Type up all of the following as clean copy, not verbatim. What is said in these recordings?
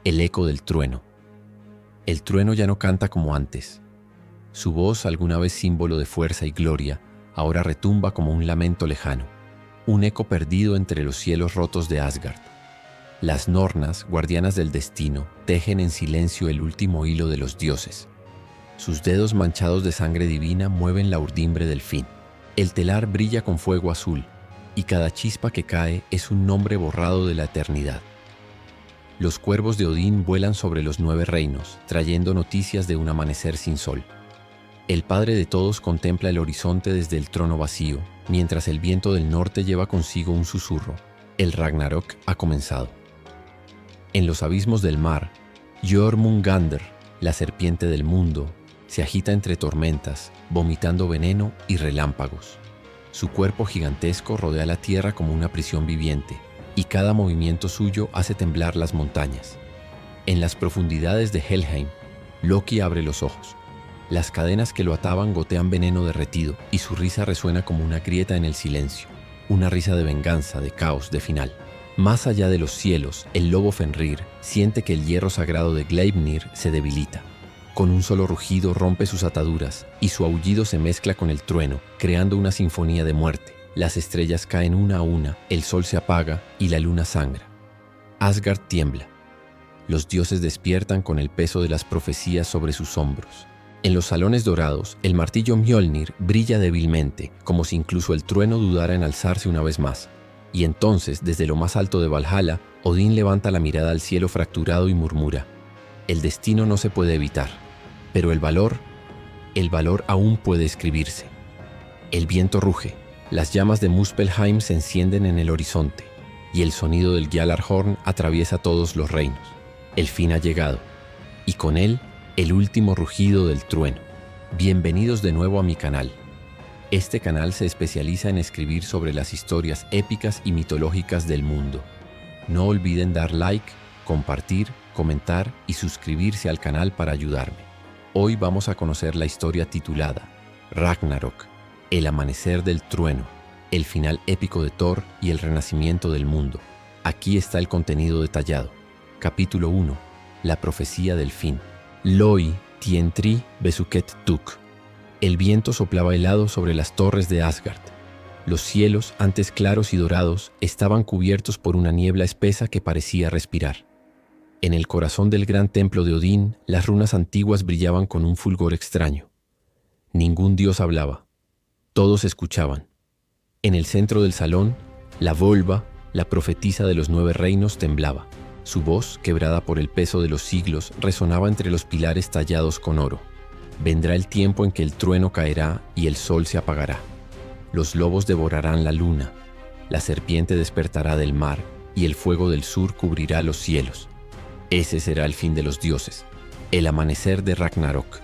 El eco del trueno. El trueno ya no canta como antes. Su voz, alguna vez símbolo de fuerza y gloria, ahora retumba como un lamento lejano, un eco perdido entre los cielos rotos de Asgard. Las Nornas, guardianas del destino, tejen en silencio el último hilo de los dioses. Sus dedos manchados de sangre divina mueven la urdimbre del fin. El telar brilla con fuego azul, y cada chispa que cae es un nombre borrado de la eternidad. Los cuervos de Odín vuelan sobre los 9 reinos, trayendo noticias de un amanecer sin sol. El Padre de todos contempla el horizonte desde el trono vacío, mientras el viento del norte lleva consigo un susurro. El Ragnarok ha comenzado. En los abismos del mar, Jormungandr, la serpiente del mundo, se agita entre tormentas, vomitando veneno y relámpagos. Su cuerpo gigantesco rodea la tierra como una prisión viviente, y cada movimiento suyo hace temblar las montañas. En las profundidades de Helheim, Loki abre los ojos. Las cadenas que lo ataban gotean veneno derretido, y su risa resuena como una grieta en el silencio. Una risa de venganza, de caos, de final. Más allá de los cielos, el lobo Fenrir siente que el hierro sagrado de Gleipnir se debilita. Con un solo rugido rompe sus ataduras, y su aullido se mezcla con el trueno, creando una sinfonía de muerte. Las estrellas caen una a una, el sol se apaga y la luna sangra. Asgard tiembla. Los dioses despiertan con el peso de las profecías sobre sus hombros. En los salones dorados, el martillo Mjolnir brilla débilmente, como si incluso el trueno dudara en alzarse una vez más. Y entonces, desde lo más alto de Valhalla, Odín levanta la mirada al cielo fracturado y murmura: el destino no se puede evitar, pero el valor aún puede escribirse. El viento ruge. Las llamas de Muspelheim se encienden en el horizonte, y el sonido del Gjallarhorn atraviesa todos los reinos. El fin ha llegado, y con él, el último rugido del trueno. Bienvenidos de nuevo a mi canal. Este canal se especializa en escribir sobre las historias épicas y mitológicas del mundo. No olviden dar like, compartir, comentar y suscribirse al canal para ayudarme. Hoy vamos a conocer la historia titulada Ragnarok. El amanecer del trueno, el final épico de Thor y el renacimiento del mundo. Aquí está el contenido detallado. Capítulo 1. La profecía del fin. Loi tientri besuket tuk. El viento soplaba helado sobre las torres de Asgard. Los cielos, antes claros y dorados, estaban cubiertos por una niebla espesa que parecía respirar. En el corazón del gran templo de Odín, las runas antiguas brillaban con un fulgor extraño. Ningún dios hablaba. Todos escuchaban. En el centro del salón, la Volva, la profetisa de los 9 reinos, temblaba. Su voz, quebrada por el peso de los siglos, resonaba entre los pilares tallados con oro. Vendrá el tiempo en que el trueno caerá y el sol se apagará. Los lobos devorarán la luna, la serpiente despertará del mar y el fuego del sur cubrirá los cielos. Ese será el fin de los dioses, el amanecer de Ragnarok.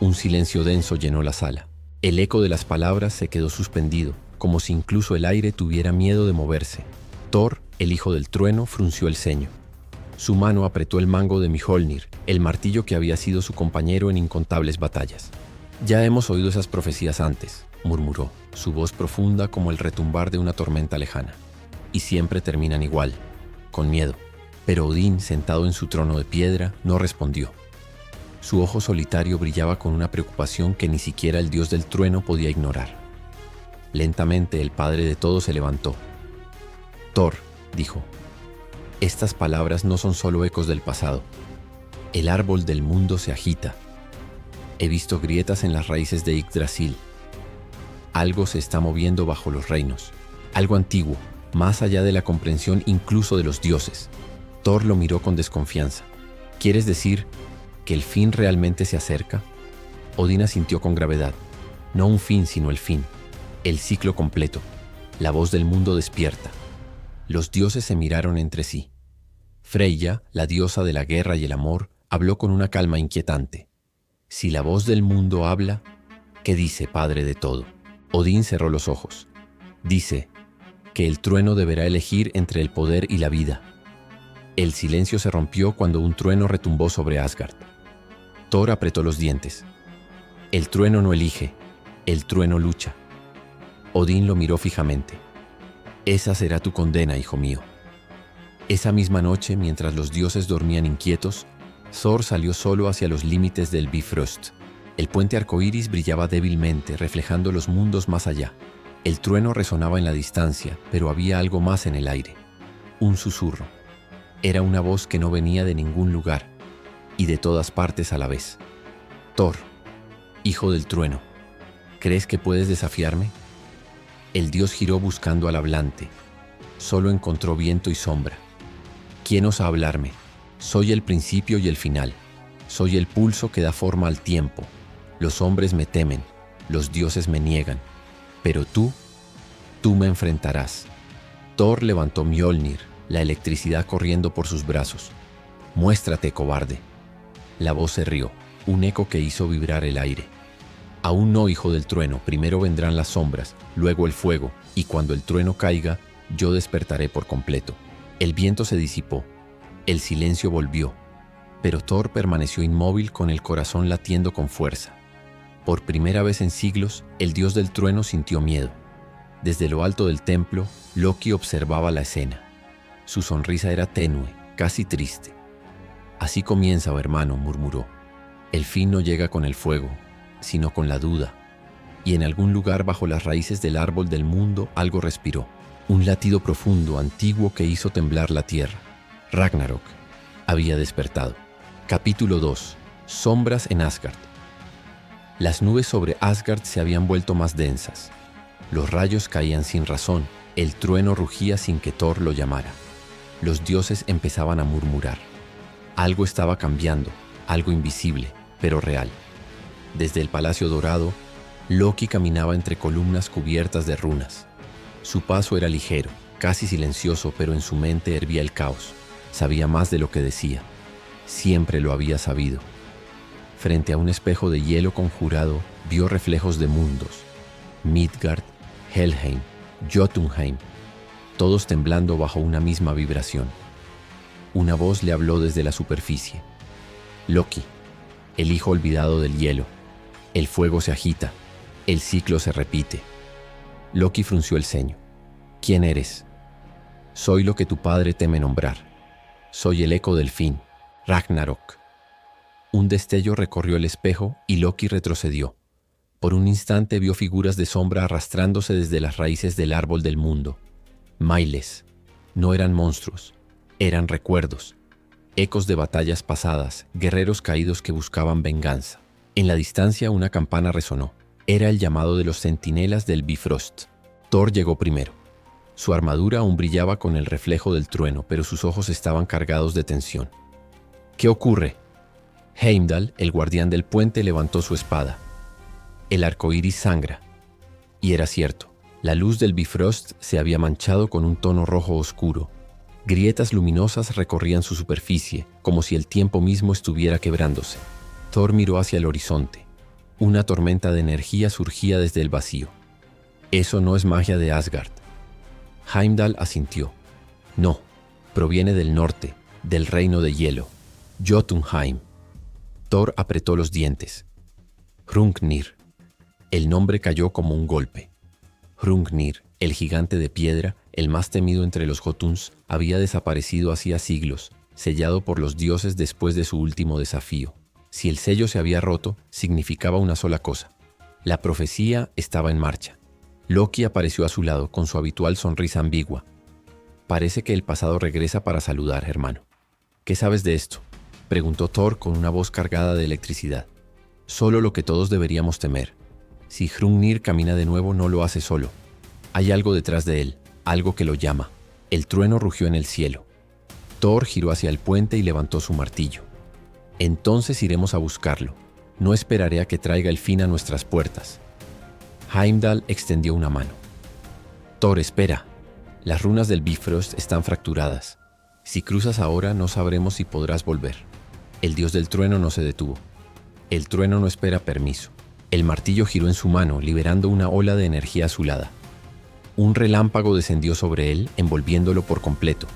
Un silencio denso llenó la sala. El eco de las palabras se quedó suspendido, como si incluso el aire tuviera miedo de moverse. Thor, el hijo del trueno, frunció el ceño. Su mano apretó el mango de Mjolnir, el martillo que había sido su compañero en incontables batallas. Ya hemos oído esas profecías antes, murmuró, su voz profunda como el retumbar de una tormenta lejana. Y siempre terminan igual, con miedo. Pero Odín, sentado en su trono de piedra, no respondió. Su ojo solitario brillaba con una preocupación que ni siquiera el dios del trueno podía ignorar. Lentamente el padre de todos se levantó. Thor, dijo, estas palabras no son solo ecos del pasado. El árbol del mundo se agita. He visto grietas en las raíces de Yggdrasil. Algo se está moviendo bajo los reinos. Algo antiguo, más allá de la comprensión incluso de los dioses. Thor lo miró con desconfianza. ¿Quieres decir que el fin realmente se acerca? Odín asintió con gravedad. No un fin, sino el fin. El ciclo completo. La voz del mundo despierta. Los dioses se miraron entre sí. Freyja, la diosa de la guerra y el amor, habló con una calma inquietante. Si la voz del mundo habla, ¿qué dice, padre de todo? Odín cerró los ojos. Dice que el trueno deberá elegir entre el poder y la vida. El silencio se rompió cuando un trueno retumbó sobre Asgard. Thor apretó los dientes. El trueno no elige, el trueno lucha. Odín lo miró fijamente. Esa será tu condena, hijo mío. Esa misma noche, mientras los dioses dormían inquietos, Thor salió solo hacia los límites del Bifrost. El puente arcoíris brillaba débilmente, reflejando los mundos más allá. El trueno resonaba en la distancia, pero había algo más en el aire. Un susurro. Era una voz que no venía de ningún lugar, y de todas partes a la vez. Thor, hijo del trueno, ¿crees que puedes desafiarme? El dios giró buscando al hablante. Solo encontró viento y sombra. ¿Quién osa hablarme? Soy el principio y el final. Soy el pulso que da forma al tiempo. Los hombres me temen, los dioses me niegan. Pero tú me enfrentarás. Thor levantó Mjolnir, la electricidad corriendo por sus brazos. Muéstrate, cobarde. La voz se rió, un eco que hizo vibrar el aire. Aún no, hijo del trueno, primero vendrán las sombras, luego el fuego, y cuando el trueno caiga, yo despertaré por completo. El viento se disipó, el silencio volvió, pero Thor permaneció inmóvil con el corazón latiendo con fuerza. Por primera vez en siglos, el dios del trueno sintió miedo. Desde lo alto del templo, Loki observaba la escena. Su sonrisa era tenue, casi triste. Así comienza, oh hermano, murmuró. El fin no llega con el fuego, sino con la duda. Y en algún lugar bajo las raíces del árbol del mundo algo respiró. Un latido profundo, antiguo que hizo temblar la tierra. Ragnarok había despertado. Capítulo 2. Sombras en Asgard. Las nubes sobre Asgard se habían vuelto más densas. Los rayos caían sin razón, el trueno rugía sin que Thor lo llamara. Los dioses empezaban a murmurar. Algo estaba cambiando, algo invisible, pero real. Desde el Palacio Dorado, Loki caminaba entre columnas cubiertas de runas. Su paso era ligero, casi silencioso, pero en su mente hervía el caos. Sabía más de lo que decía. Siempre lo había sabido. Frente a un espejo de hielo conjurado, vio reflejos de mundos. Midgard, Helheim, Jotunheim, todos temblando bajo una misma vibración. Una voz le habló desde la superficie. Loki, el hijo olvidado del hielo. El fuego se agita, el ciclo se repite. Loki frunció el ceño. ¿Quién eres? Soy lo que tu padre teme nombrar. Soy el eco del fin, Ragnarok. Un destello recorrió el espejo y Loki retrocedió. Por un instante vio figuras de sombra arrastrándose desde las raíces del árbol del mundo. Mailes. No eran monstruos, eran recuerdos. Ecos de batallas pasadas, guerreros caídos que buscaban venganza. En la distancia una campana resonó. Era el llamado de los centinelas del Bifrost. Thor llegó primero. Su armadura aún brillaba con el reflejo del trueno, pero sus ojos estaban cargados de tensión. ¿Qué ocurre? Heimdall, el guardián del puente, levantó su espada. El arco iris sangra. Y era cierto. La luz del Bifrost se había manchado con un tono rojo oscuro. Grietas luminosas recorrían su superficie, como si el tiempo mismo estuviera quebrándose. Thor miró hacia el horizonte. Una tormenta de energía surgía desde el vacío. Eso no es magia de Asgard. Heimdall asintió. No, proviene del norte, del reino de hielo. Jotunheim. Thor apretó los dientes. Hrungnir. El nombre cayó como un golpe. Hrungnir, el gigante de piedra, el más temido entre los Jotuns, había desaparecido hacía siglos, sellado por los dioses después de su último desafío. Si el sello se había roto, significaba una sola cosa. La profecía estaba en marcha. Loki apareció a su lado con su habitual sonrisa ambigua. Parece que el pasado regresa para saludar, hermano. ¿Qué sabes de esto?, preguntó Thor con una voz cargada de electricidad. Solo lo que todos deberíamos temer. Si Hrungnir camina de nuevo, no lo hace solo. Hay algo detrás de él, algo que lo llama. El trueno rugió en el cielo. Thor giró hacia el puente y levantó su martillo. Entonces iremos a buscarlo. No esperaré a que traiga el fin a nuestras puertas. Heimdall extendió una mano. Thor, espera. Las runas del Bifrost están fracturadas. Si cruzas ahora, no sabremos si podrás volver. El dios del trueno no se detuvo. El trueno no espera permiso. El martillo giró en su mano, liberando una ola de energía azulada. Un relámpago descendió sobre él, envolviéndolo por completo.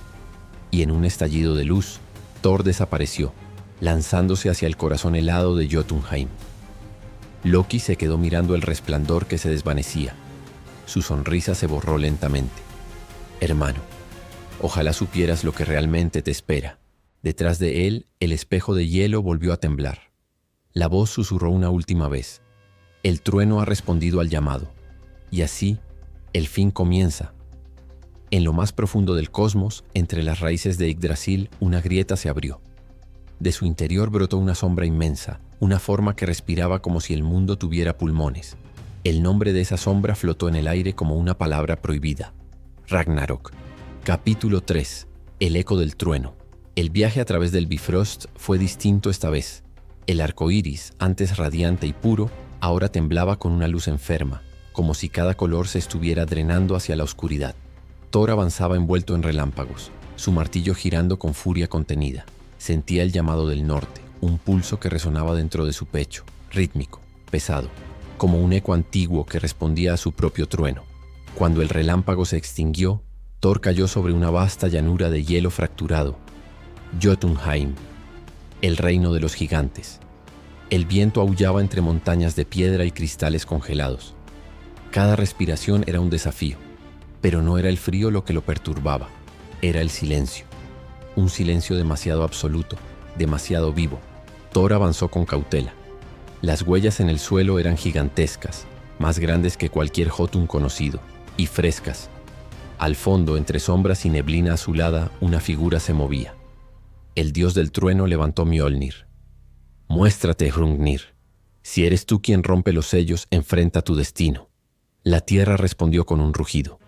Y en un estallido de luz, Thor desapareció, lanzándose hacia el corazón helado de Jotunheim. Loki se quedó mirando el resplandor que se desvanecía. Su sonrisa se borró lentamente. Hermano, Ojalá supieras lo que realmente te espera. Detrás de él, el espejo de hielo volvió a temblar. La voz susurró una última vez. El trueno ha respondido al llamado. Y así, el fin comienza. En lo más profundo del cosmos, entre las raíces de Yggdrasil, una grieta se abrió. De su interior brotó una sombra inmensa, una forma que respiraba como si el mundo tuviera pulmones. El nombre de esa sombra flotó en el aire como una palabra prohibida. Ragnarok. Capítulo 3. El eco del trueno. El viaje a través del Bifrost fue distinto esta vez. El arco iris, antes radiante y puro, ahora temblaba con una luz enferma, como si cada color se estuviera drenando hacia la oscuridad. Thor avanzaba envuelto en relámpagos, su martillo girando con furia contenida. Sentía el llamado del norte, un pulso que resonaba dentro de su pecho, rítmico, pesado, como un eco antiguo que respondía a su propio trueno. Cuando el relámpago se extinguió, Thor cayó sobre una vasta llanura de hielo fracturado. Jotunheim, el reino de los gigantes. El viento aullaba entre montañas de piedra y cristales congelados. Cada respiración era un desafío, pero no era el frío lo que lo perturbaba, era el silencio. Un silencio demasiado absoluto, demasiado vivo. Thor avanzó con cautela. Las huellas en el suelo eran gigantescas, más grandes que cualquier Jotun conocido, y frescas. Al fondo, entre sombras y neblina azulada, una figura se movía. El dios del trueno levantó Mjolnir. «Muéstrate, Hrungnir. Si eres tú quien rompe los sellos, enfrenta tu destino». La tierra respondió con un rugido.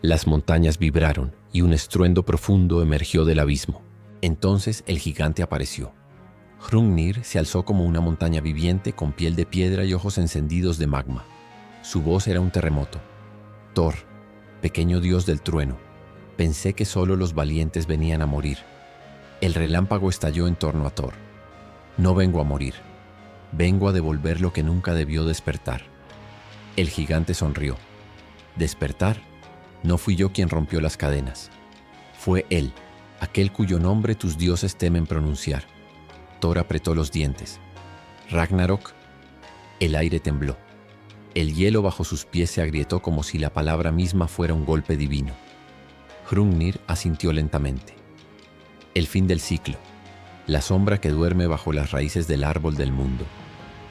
Las montañas vibraron y un estruendo profundo emergió del abismo. Entonces el gigante apareció. Hrungnir se alzó como una montaña viviente con piel de piedra y ojos encendidos de magma. Su voz era un terremoto. «Thor, pequeño dios del trueno, pensé que solo los valientes venían a morir». El relámpago estalló en torno a Thor. «No vengo a morir. Vengo a devolver lo que nunca debió despertar». El gigante sonrió. «¿Despertar? No fui yo quien rompió las cadenas. Fue él, aquel cuyo nombre tus dioses temen pronunciar». Thor apretó los dientes. «Ragnarok». El aire tembló. El hielo bajo sus pies se agrietó como si la palabra misma fuera un golpe divino. Hrungnir asintió lentamente. El fin del ciclo. La sombra que duerme bajo las raíces del árbol del mundo.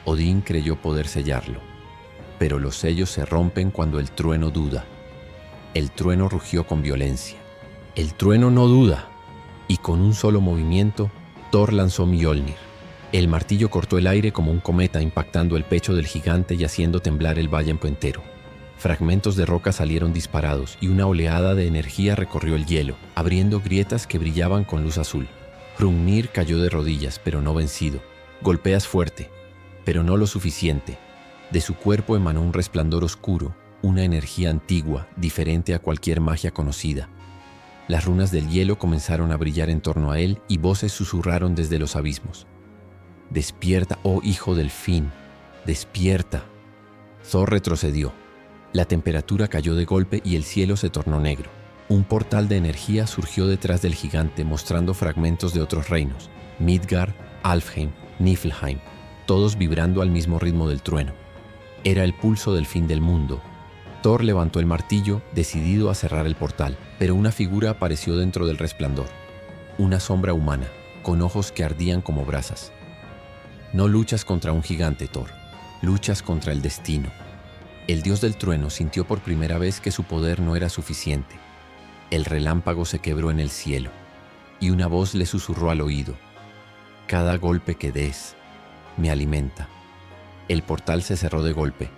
Odín creyó poder sellarlo. Pero los sellos se rompen cuando el trueno duda. El trueno rugió con violencia. «El trueno no duda». Y con un solo movimiento, Thor lanzó Mjolnir. El martillo cortó el aire como un cometa, impactando el pecho del gigante y haciendo temblar el valle entero. Fragmentos de roca salieron disparados y una oleada de energía recorrió el hielo, abriendo grietas que brillaban con luz azul. Hrungnir cayó de rodillas, pero no vencido. «Golpeas fuerte, pero no lo suficiente». De su cuerpo emanó un resplandor oscuro, una energía antigua, diferente a cualquier magia conocida. Las runas del hielo comenzaron a brillar en torno a él y voces susurraron desde los abismos. «Despierta, oh hijo del fin, despierta». Thor retrocedió. La temperatura cayó de golpe y el cielo se tornó negro. Un portal de energía surgió detrás del gigante mostrando fragmentos de otros reinos, Midgard, Alfheim, Niflheim, todos vibrando al mismo ritmo del trueno. Era el pulso del fin del mundo. Thor levantó el martillo, decidido a cerrar el portal, pero una figura apareció dentro del resplandor. Una sombra humana, con ojos que ardían como brasas. «No luchas contra un gigante, Thor. Luchas contra el destino». El dios del trueno sintió por primera vez que su poder no era suficiente. El relámpago se quebró en el cielo, y una voz le susurró al oído. «Cada golpe que des me alimenta». El portal se cerró de golpe.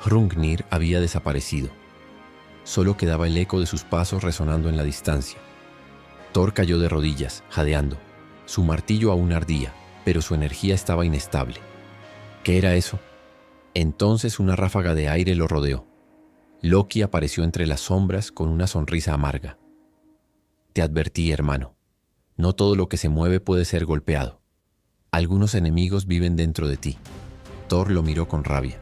Hrungnir había desaparecido. Solo quedaba el eco de sus pasos resonando en la distancia. Thor cayó de rodillas, jadeando. Su martillo aún ardía, pero su energía estaba inestable. ¿Qué era eso? Entonces una ráfaga de aire lo rodeó. Loki apareció entre las sombras con una sonrisa amarga. «Te advertí, hermano. No todo lo que se mueve puede ser golpeado. Algunos enemigos viven dentro de ti». Thor lo miró con rabia.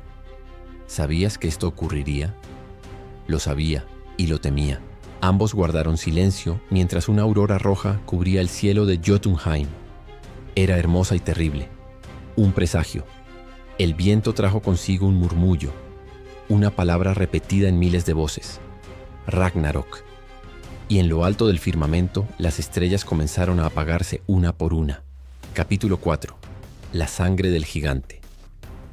«¿Sabías que esto ocurriría?» Lo sabía y lo temía. Ambos guardaron silencio mientras una aurora roja cubría el cielo de Jotunheim. Era hermosa y terrible. Un presagio. El viento trajo consigo un murmullo, una palabra repetida en miles de voces. Ragnarok. y en lo alto del firmamento las estrellas comenzaron a apagarse una por una. Capítulo 4. La sangre del gigante.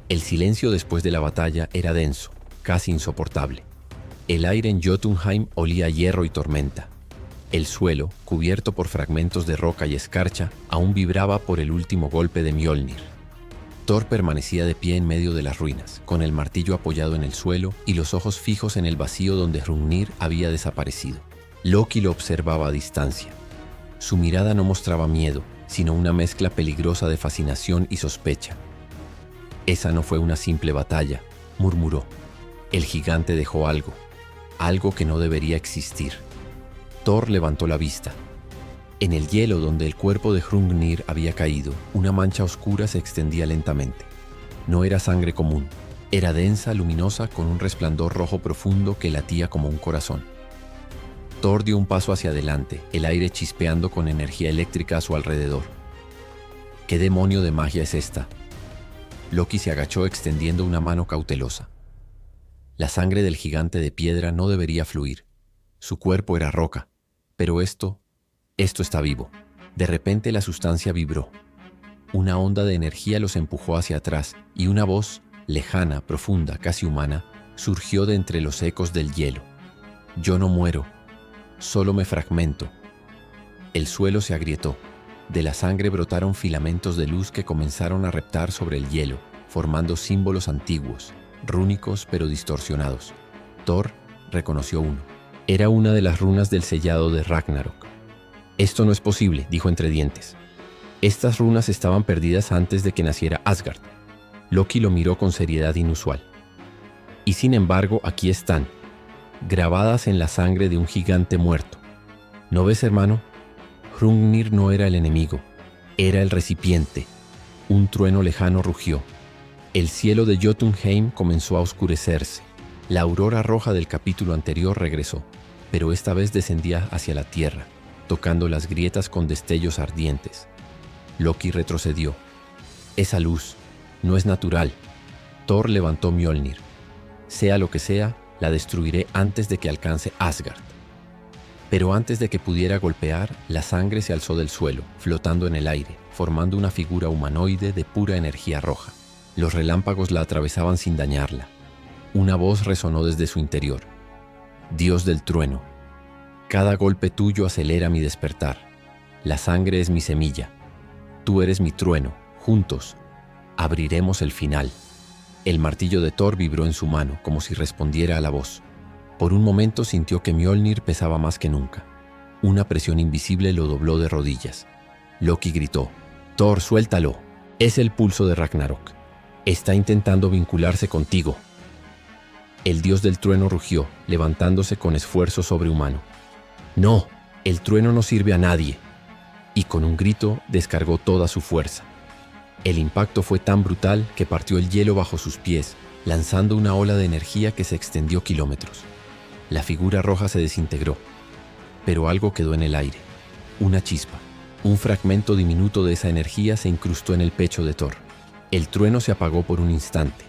El silencio después de la batalla era denso, casi insoportable. El aire en Jotunheim olía a hierro y tormenta. El suelo, cubierto por fragmentos de roca y escarcha, aún vibraba por el último golpe de Mjolnir. Thor permanecía de pie en medio de las ruinas, con el martillo apoyado en el suelo y los ojos fijos en el vacío donde Hrungnir había desaparecido. Loki lo observaba a distancia. Su mirada no mostraba miedo, sino una mezcla peligrosa de fascinación y sospecha. «Esa no fue una simple batalla», murmuró. «El gigante dejó algo que no debería existir». Thor levantó la vista. En el hielo donde el cuerpo de Hrungnir había caído, una mancha oscura se extendía lentamente. No era sangre común, era densa, luminosa, con un resplandor rojo profundo que latía como un corazón. Thor dio un paso hacia adelante, el aire chispeando con energía eléctrica a su alrededor. ¿Qué demonio de magia es esta? Loki se agachó extendiendo una mano cautelosa. La sangre del gigante de piedra no debería fluir. Su cuerpo era roca, pero esto está vivo. De repente la sustancia vibró. Una onda de energía los empujó hacia atrás y una voz, lejana, profunda, casi humana, surgió de entre los ecos del hielo. «Yo no muero, solo me fragmento». El suelo se agrietó. De la sangre brotaron filamentos de luz que comenzaron a reptar sobre el hielo, formando símbolos antiguos, rúnicos pero distorsionados. Thor reconoció uno. Era una de las runas del sellado de Ragnarok. «Esto no es posible», dijo entre dientes. «Estas runas estaban perdidas antes de que naciera Asgard». Loki lo miró con seriedad inusual. «Y sin embargo, aquí están, grabadas en la sangre de un gigante muerto. ¿No ves, hermano? Hrungnir no era el enemigo, era el recipiente». Un trueno lejano rugió. El cielo de Jotunheim comenzó a oscurecerse. La aurora roja del capítulo anterior regresó, pero esta vez descendía hacia la tierra, tocando las grietas con destellos ardientes. Loki retrocedió. «Esa luz no es natural». Thor levantó Mjolnir. «Sea lo que sea, la destruiré antes de que alcance Asgard». Pero antes de que pudiera golpear, la sangre se alzó del suelo, flotando en el aire, formando una figura humanoide de pura energía roja. Los relámpagos la atravesaban sin dañarla. Una voz resonó desde su interior. «Dios del trueno, cada golpe tuyo acelera mi despertar. La sangre es mi semilla. Tú eres mi trueno. Juntos abriremos el final». El martillo de Thor vibró en su mano, como si respondiera a la voz. Por un momento sintió que Mjolnir pesaba más que nunca. Una presión invisible lo dobló de rodillas. Loki gritó: «Thor, suéltalo. Es el pulso de Ragnarok. Está intentando vincularse contigo». El dios del trueno rugió, levantándose con esfuerzo sobrehumano. «No, el trueno no sirve a nadie». Y con un grito descargó toda su fuerza. El impacto fue tan brutal que partió el hielo bajo sus pies, lanzando una ola de energía que se extendió kilómetros. La figura roja se desintegró, pero algo quedó en el aire. Una chispa. Un fragmento diminuto de esa energía se incrustó en el pecho de Thor. El trueno se apagó por un instante,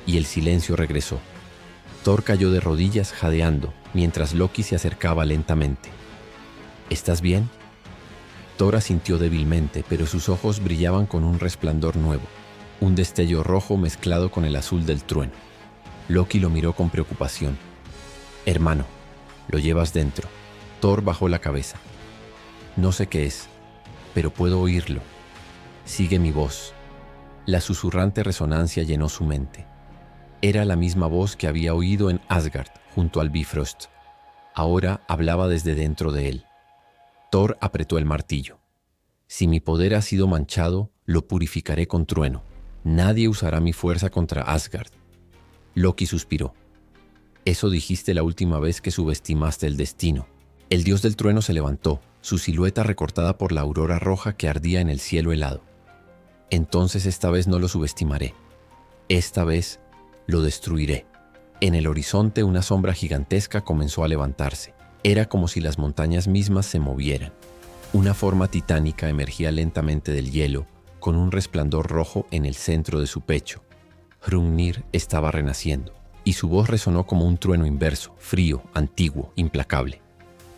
y el silencio regresó. Thor cayó de rodillas jadeando, mientras Loki se acercaba lentamente. «¿Estás bien?» Thor asintió débilmente, pero sus ojos brillaban con un resplandor nuevo, un destello rojo mezclado con el azul del trueno. Loki lo miró con preocupación. «Hermano, lo llevas dentro». Thor bajó la cabeza. «No sé qué es, pero puedo oírlo. Sigue mi voz». La susurrante resonancia llenó su mente. Era la misma voz que había oído en Asgard, junto al Bifrost. Ahora hablaba desde dentro de él. Thor apretó el martillo. «Si mi poder ha sido manchado, lo purificaré con trueno. Nadie usará mi fuerza contra Asgard». Loki suspiró. «Eso dijiste la última vez que subestimaste el destino». El dios del trueno se levantó, su silueta recortada por la aurora roja que ardía en el cielo helado. «Entonces esta vez no lo subestimaré. Esta vez lo destruiré». En el horizonte una sombra gigantesca comenzó a levantarse. Era como si las montañas mismas se movieran. Una forma titánica emergía lentamente del hielo, con un resplandor rojo en el centro de su pecho. Hrungnir estaba renaciendo, y su voz resonó como un trueno inverso, frío, antiguo, implacable.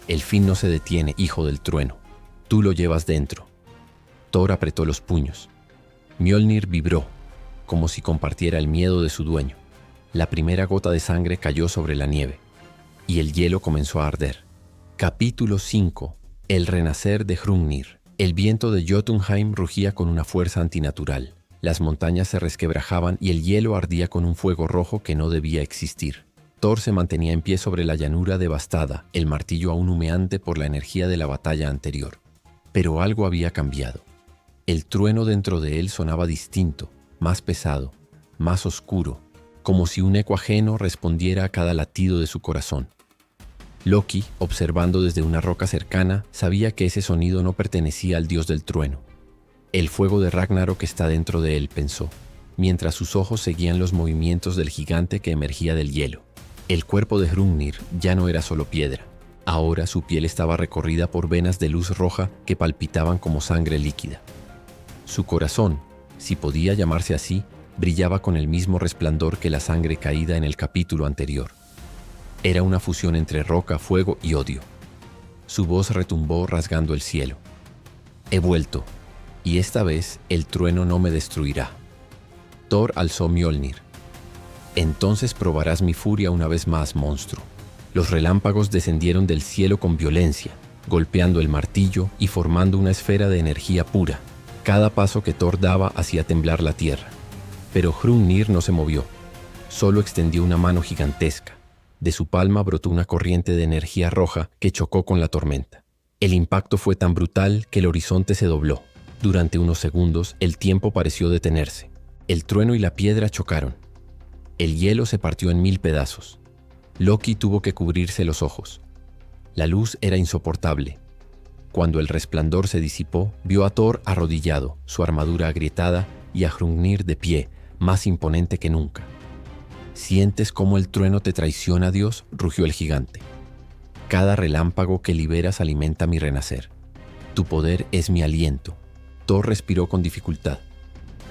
El fin no se detiene, hijo del trueno. Tú lo llevas dentro. Thor apretó los puños. Mjolnir vibró, como si compartiera el miedo de su dueño. La primera gota de sangre cayó sobre la nieve, y el hielo comenzó a arder. Capítulo 5. El renacer de Hrungnir. El viento de Jotunheim rugía con una fuerza antinatural. Las montañas se resquebrajaban y el hielo ardía con un fuego rojo que no debía existir. Thor se mantenía en pie sobre la llanura devastada, el martillo aún humeante por la energía de la batalla anterior. Pero algo había cambiado. El trueno dentro de él sonaba distinto, más pesado, más oscuro, como si un eco ajeno respondiera a cada latido de su corazón. Loki, observando desde una roca cercana, sabía que ese sonido no pertenecía al dios del trueno. El fuego de Ragnarok está dentro de él, pensó, mientras sus ojos seguían los movimientos del gigante que emergía del hielo. El cuerpo de Hrungnir ya no era solo piedra. Ahora su piel estaba recorrida por venas de luz roja que palpitaban como sangre líquida. Su corazón, si podía llamarse así, brillaba con el mismo resplandor que la sangre caída en el capítulo anterior. Era una fusión entre roca, fuego y odio. Su voz retumbó rasgando el cielo. He vuelto, y esta vez el trueno no me destruirá. Thor alzó Mjolnir. Entonces probarás mi furia una vez más, monstruo. Los relámpagos descendieron del cielo con violencia, golpeando el martillo y formando una esfera de energía pura. Cada paso que Thor daba hacía temblar la tierra. Pero Hrungnir no se movió. Solo extendió una mano gigantesca. De su palma brotó una corriente de energía roja que chocó con la tormenta. El impacto fue tan brutal que el horizonte se dobló. Durante unos segundos, el tiempo pareció detenerse. El trueno y la piedra chocaron. El hielo se partió en 1000 pedazos. Loki tuvo que cubrirse los ojos. La luz era insoportable. Cuando el resplandor se disipó, vio a Thor arrodillado, su armadura agrietada, y a Hrungnir de pie, más imponente que nunca. ¿Sientes cómo el trueno te traiciona, Dios?, rugió el gigante. Cada relámpago que liberas alimenta mi renacer. Tu poder es mi aliento. Thor respiró con dificultad.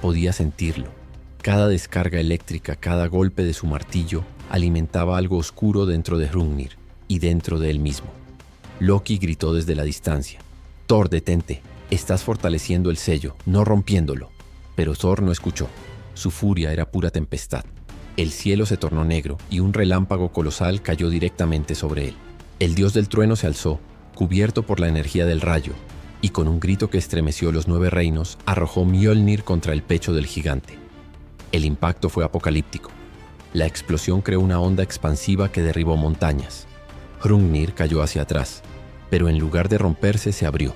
Podía sentirlo. Cada descarga eléctrica, cada golpe de su martillo, alimentaba algo oscuro dentro de Hrungnir y dentro de él mismo. Loki gritó desde la distancia. Thor, detente. Estás fortaleciendo el sello, no rompiéndolo. Pero Thor no escuchó. Su furia era pura tempestad. El cielo se tornó negro y un relámpago colosal cayó directamente sobre él. El dios del trueno se alzó, cubierto por la energía del rayo, y con un grito que estremeció los 9 reinos, arrojó Mjolnir contra el pecho del gigante. El impacto fue apocalíptico. La explosión creó una onda expansiva que derribó montañas. Hrungnir cayó hacia atrás, pero en lugar de romperse se abrió.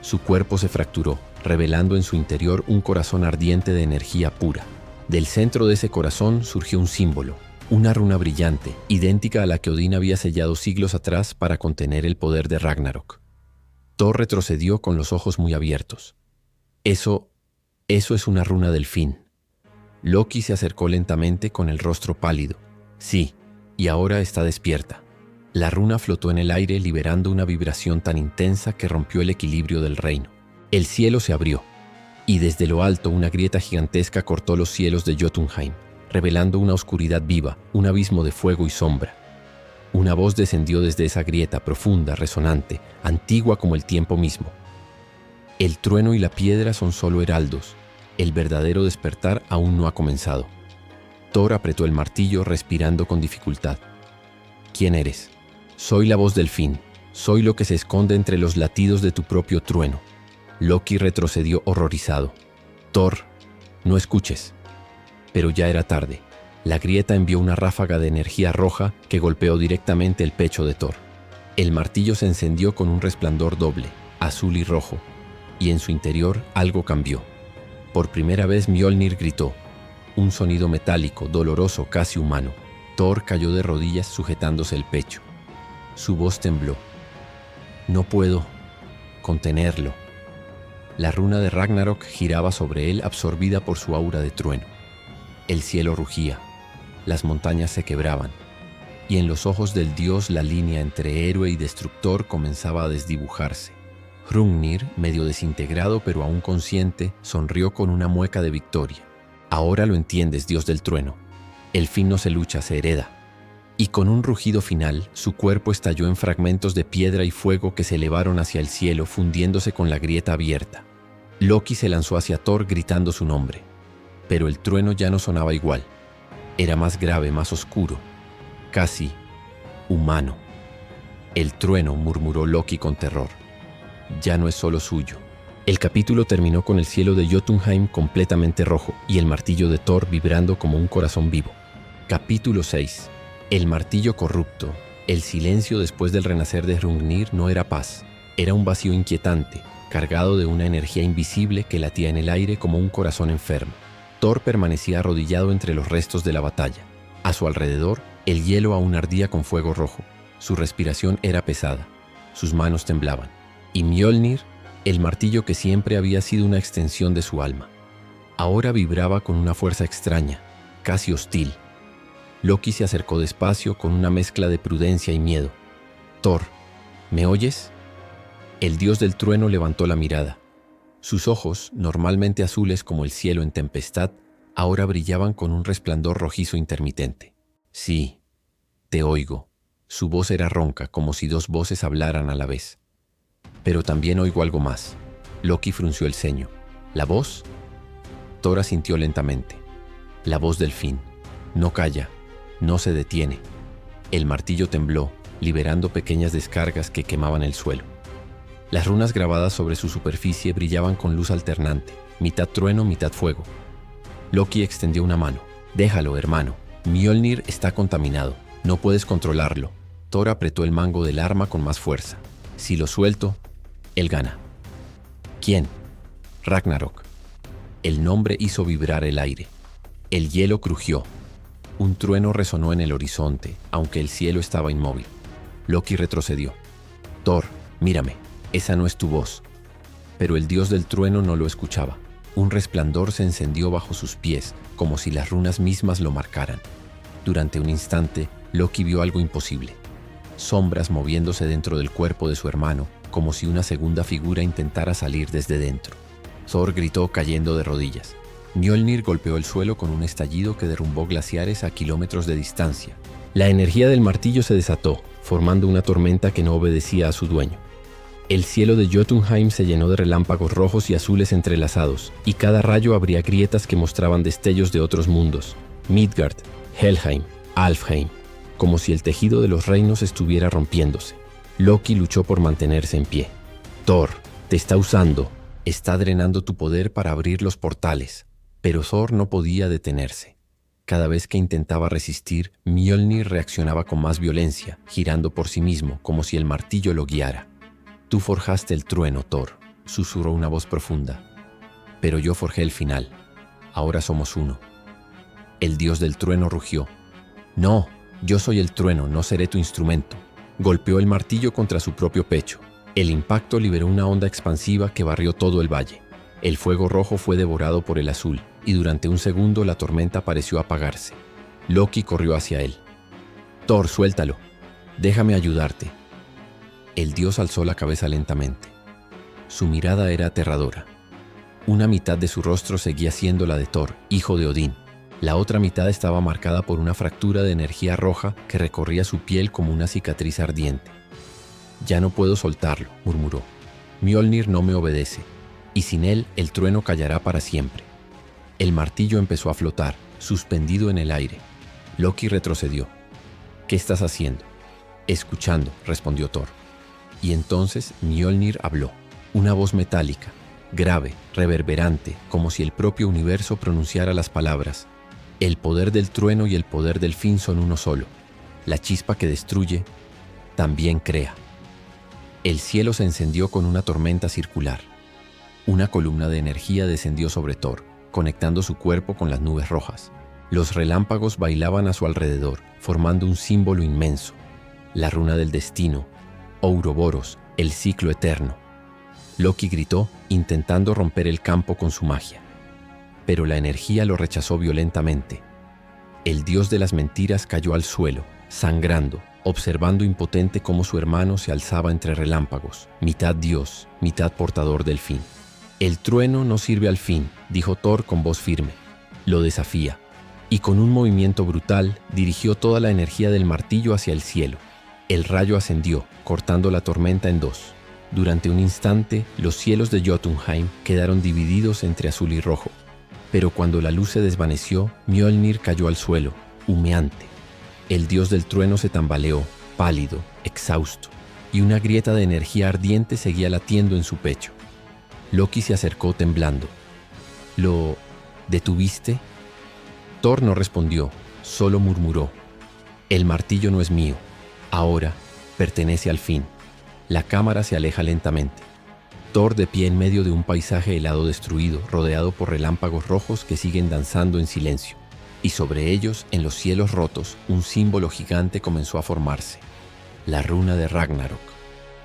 Su cuerpo se fracturó, revelando en su interior un corazón ardiente de energía pura. Del centro de ese corazón surgió un símbolo, una runa brillante, idéntica a la que Odín había sellado siglos atrás para contener el poder de Ragnarok. Thor retrocedió con los ojos muy abiertos. Eso es una runa del fin. Loki se acercó lentamente con el rostro pálido. Sí, y ahora está despierta. La runa flotó en el aire liberando una vibración tan intensa que rompió el equilibrio del reino. El cielo se abrió, y desde lo alto una grieta gigantesca cortó los cielos de Jotunheim, revelando una oscuridad viva, un abismo de fuego y sombra. Una voz descendió desde esa grieta profunda, resonante, antigua como el tiempo mismo. El trueno y la piedra son solo heraldos. El verdadero despertar aún no ha comenzado. Thor apretó el martillo respirando con dificultad. ¿Quién eres? Soy la voz del fin. Soy lo que se esconde entre los latidos de tu propio trueno. Loki retrocedió horrorizado. Thor, no escuches. Pero ya era tarde. La grieta envió una ráfaga de energía roja que golpeó directamente el pecho de Thor. El martillo se encendió con un resplandor doble, azul y rojo, y en su interior algo cambió. Por primera vez Mjolnir gritó. Un sonido metálico, doloroso, casi humano. Thor cayó de rodillas sujetándose el pecho. Su voz tembló. No puedo contenerlo. La runa de Ragnarok giraba sobre él absorbida por su aura de trueno. El cielo rugía, las montañas se quebraban, y en los ojos del dios la línea entre héroe y destructor comenzaba a desdibujarse. Hrungnir, medio desintegrado pero aún consciente, sonrió con una mueca de victoria. Ahora lo entiendes, dios del trueno. El fin no se lucha, se hereda. Y con un rugido final, su cuerpo estalló en fragmentos de piedra y fuego que se elevaron hacia el cielo, fundiéndose con la grieta abierta. Loki se lanzó hacia Thor gritando su nombre. Pero el trueno ya no sonaba igual. Era más grave, más oscuro, casi humano. El trueno, murmuró Loki con terror. Ya no es solo suyo. El capítulo terminó con el cielo de Jotunheim completamente rojo y el martillo de Thor vibrando como un corazón vivo. Capítulo 6. El martillo corrupto. El silencio después del renacer de Hrungnir no era paz. Era un vacío inquietante, cargado de una energía invisible que latía en el aire como un corazón enfermo. Thor permanecía arrodillado entre los restos de la batalla. A su alrededor, el hielo aún ardía con fuego rojo. Su respiración era pesada. Sus manos temblaban. Y Mjolnir, el martillo que siempre había sido una extensión de su alma, ahora vibraba con una fuerza extraña, casi hostil. Loki se acercó despacio con una mezcla de prudencia y miedo. «Thor, ¿me oyes?» El dios del trueno levantó la mirada. Sus ojos, normalmente azules como el cielo en tempestad, ahora brillaban con un resplandor rojizo intermitente. «Sí, te oigo». Su voz era ronca, como si dos voces hablaran a la vez. «Pero también oigo algo más». Loki frunció el ceño. «¿La voz?» Thor asintió lentamente. «La voz del fin. No calla. No se detiene». El martillo tembló, liberando pequeñas descargas que quemaban el suelo. Las runas grabadas sobre su superficie brillaban con luz alternante, mitad trueno, mitad fuego. Loki extendió una mano. «Déjalo, hermano. Mjolnir está contaminado. No puedes controlarlo». Thor apretó el mango del arma con más fuerza. «Si lo suelto, él gana». «¿Quién?» «Ragnarok». El nombre hizo vibrar el aire. El hielo crujió. Un trueno resonó en el horizonte, aunque el cielo estaba inmóvil. Loki retrocedió. «Thor, mírame, esa no es tu voz». Pero el dios del trueno no lo escuchaba. Un resplandor se encendió bajo sus pies, como si las runas mismas lo marcaran. Durante un instante, Loki vio algo imposible. Sombras moviéndose dentro del cuerpo de su hermano, como si una segunda figura intentara salir desde dentro. Thor gritó cayendo de rodillas. Mjolnir golpeó el suelo con un estallido que derrumbó glaciares a kilómetros de distancia. La energía del martillo se desató, formando una tormenta que no obedecía a su dueño. El cielo de Jotunheim se llenó de relámpagos rojos y azules entrelazados, y cada rayo abría grietas que mostraban destellos de otros mundos: Midgard, Helheim, Alfheim, como si el tejido de los reinos estuviera rompiéndose. Loki luchó por mantenerse en pie. «Thor, te está usando. Está drenando tu poder para abrir los portales». Pero Thor no podía detenerse. Cada vez que intentaba resistir, Mjolnir reaccionaba con más violencia, girando por sí mismo, como si el martillo lo guiara. «Tú forjaste el trueno, Thor», susurró una voz profunda. «Pero yo forjé el final. Ahora somos uno». El dios del trueno rugió. «No, yo soy el trueno, no seré tu instrumento». Golpeó el martillo contra su propio pecho. El impacto liberó una onda expansiva que barrió todo el valle. El fuego rojo fue devorado por el azul, y durante un segundo la tormenta pareció apagarse. Loki corrió hacia él. «Thor, suéltalo. Déjame ayudarte». El dios alzó la cabeza lentamente. Su mirada era aterradora. Una mitad de su rostro seguía siendo la de Thor, hijo de Odín. La otra mitad estaba marcada por una fractura de energía roja que recorría su piel como una cicatriz ardiente. «Ya no puedo soltarlo», murmuró. «Mjolnir no me obedece, y sin él el trueno callará para siempre». El martillo empezó a flotar, suspendido en el aire. Loki retrocedió. «¿Qué estás haciendo?» «Escuchando», respondió Thor. Y entonces Mjolnir habló. Una voz metálica, grave, reverberante, como si el propio universo pronunciara las palabras. «El poder del trueno y el poder del fin son uno solo. La chispa que destruye, también crea». El cielo se encendió con una tormenta circular. Una columna de energía descendió sobre Thor, conectando su cuerpo con las nubes rojas. Los relámpagos bailaban a su alrededor, formando un símbolo inmenso. La runa del destino, Ouroboros, el ciclo eterno. Loki gritó, intentando romper el campo con su magia. Pero la energía lo rechazó violentamente. El dios de las mentiras cayó al suelo, sangrando, observando impotente cómo su hermano se alzaba entre relámpagos, mitad dios, mitad portador del fin. «El trueno no sirve al fin», dijo Thor con voz firme. «Lo desafía». y con un movimiento brutal dirigió toda la energía del martillo hacia el cielo. El rayo ascendió, cortando la tormenta en dos. Durante un instante, los cielos de Jotunheim quedaron divididos entre azul y rojo. Pero cuando la luz se desvaneció, Mjolnir cayó al suelo, humeante. El dios del trueno se tambaleó, pálido, exhausto, y una grieta de energía ardiente seguía latiendo en su pecho. Loki se acercó temblando. ¿Lo detuviste? Thor no respondió, solo murmuró: «El martillo no es mío. Ahora pertenece al fin». La cámara se aleja lentamente. Thor de pie en medio de un paisaje helado destruido, rodeado por relámpagos rojos que siguen danzando en silencio. Y sobre ellos, en los cielos rotos, un símbolo gigante comenzó a formarse. La runa de Ragnarok.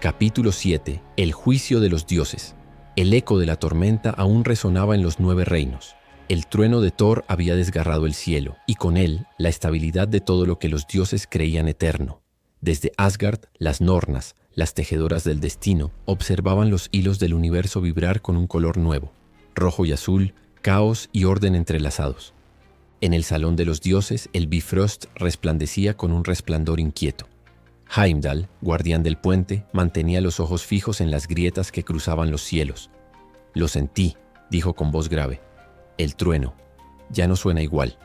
Capítulo 7. El juicio de los dioses. El eco de la tormenta aún resonaba en los 9 reinos. El trueno de Thor había desgarrado el cielo, y con él la estabilidad de todo lo que los dioses creían eterno. Desde Asgard, las Nornas, las tejedoras del destino, observaban los hilos del universo vibrar con un color nuevo, rojo y azul, caos y orden entrelazados. En el salón de los dioses, el Bifrost resplandecía con un resplandor inquieto. Heimdall, guardián del puente, mantenía los ojos fijos en las grietas que cruzaban los cielos. «Lo sentí», dijo con voz grave. «El trueno. Ya no suena igual».